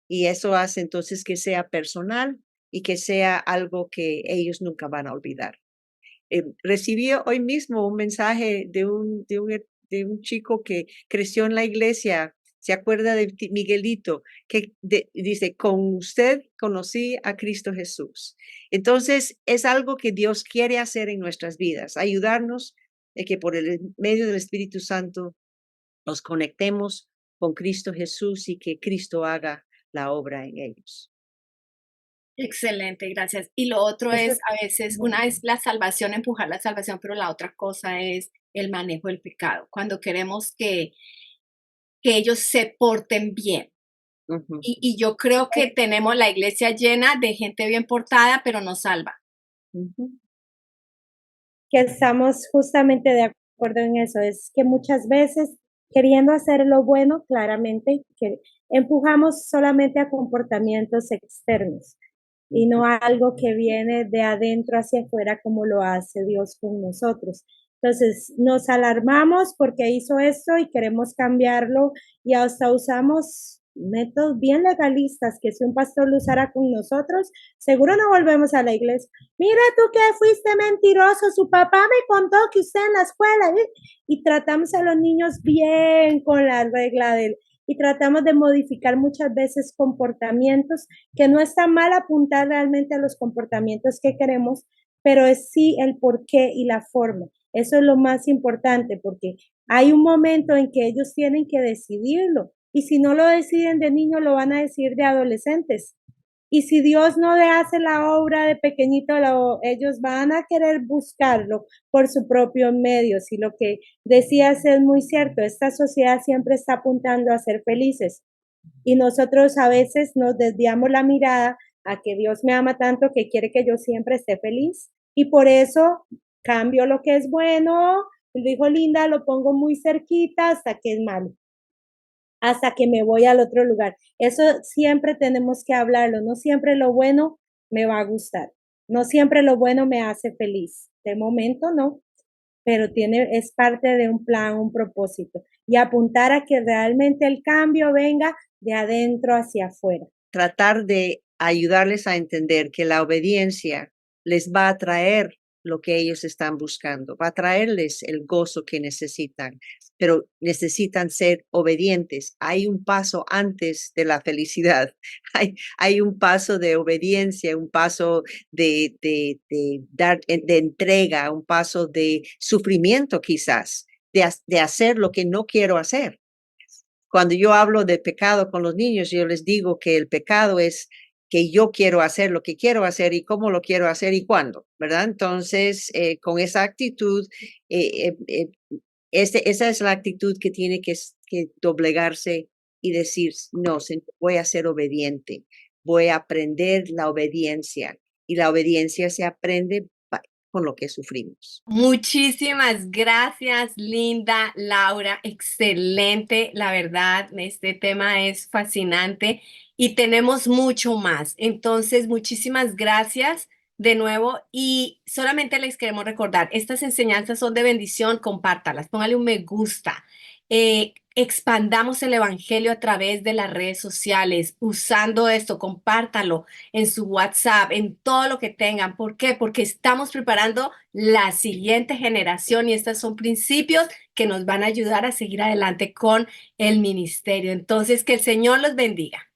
Y eso hace entonces que sea personal y que sea algo que ellos nunca van a olvidar. Recibí hoy mismo un mensaje de un chico que creció en la iglesia. ¿Se acuerda de Miguelito? Que dice, con usted conocí a Cristo Jesús. Entonces, es algo que Dios quiere hacer en nuestras vidas, ayudarnos de que por el medio del Espíritu Santo nos conectemos con Cristo Jesús y que Cristo haga la obra en ellos. Excelente, gracias. Y lo otro Eso es, es a veces, muy una es la salvación, empujar la salvación, pero la otra cosa es el manejo del pecado. Cuando queremos que ellos se porten bien. Ujú, Y yo creo que tenemos la iglesia llena de gente bien portada, pero no salva. ujú, que estamos justamente de acuerdo en eso, es que muchas veces queriendo hacer lo bueno, claramente, que empujamos solamente a comportamientos externos y no ujú. a algo que viene de adentro hacia afuera como lo hace Dios con nosotros. Entonces, nos alarmamos porque hizo esto y queremos cambiarlo y hasta usamos métodos bien legalistas que si un pastor lo usara con nosotros, seguro no volvemos a la iglesia. Mira tú que fuiste mentiroso, su papá me contó que usted en la escuela, y tratamos a los niños bien con la regla del, y tratamos de modificar muchas veces comportamientos, que no está mal apuntar realmente a los comportamientos que queremos, pero es sí el por qué y la forma. Eso es lo más importante, porque hay un momento en que ellos tienen que decidirlo, y si no lo deciden de niño, lo van a decidir de adolescentes. Y si Dios no le hace la obra de pequeñito, ellos van a querer buscarlo por su propio medio. Si lo que decías es muy cierto, esta sociedad siempre está apuntando a ser felices y nosotros a veces nos desviamos la mirada a que Dios me ama tanto que quiere que yo siempre esté feliz y por eso cambio lo que es bueno, dijo Linda, lo pongo muy cerquita hasta que es malo, hasta que me voy al otro lugar. Eso siempre tenemos que hablarlo. No siempre lo bueno me va a gustar. No siempre lo bueno me hace feliz. De momento no, pero es parte de un plan, un propósito. Y apuntar a que realmente el cambio venga de adentro hacia afuera. Tratar de ayudarles a entender que la obediencia les va a traer lo que ellos están buscando, va a traerles el gozo que necesitan, pero necesitan ser obedientes. Hay un paso antes de la felicidad, hay un paso de obediencia, un paso de entrega, un paso de sufrimiento quizás, de hacer lo que no quiero hacer. Cuando yo hablo de pecado con los niños, yo les digo que el pecado es que yo quiero hacer lo que quiero hacer y cómo lo quiero hacer y cuándo, ¿verdad? Entonces, con esa actitud, eh, eh, eh, esa es la actitud que tiene que doblegarse y decir, no, voy a ser obediente, voy a aprender la obediencia y la obediencia se aprende con lo que sufrimos. Muchísimas gracias, Linda, Laura, excelente, la verdad, este tema es fascinante y tenemos mucho más. Entonces, muchísimas gracias de nuevo y solamente les queremos recordar, estas enseñanzas son de bendición, compártalas, póngale un me gusta, expandamos el evangelio a través de las redes sociales, usando esto, compártalo en su WhatsApp, en todo lo que tengan. ¿Por qué? Porque estamos preparando la siguiente generación y estos son principios que nos van a ayudar a seguir adelante con el ministerio. Entonces, que el Señor los bendiga.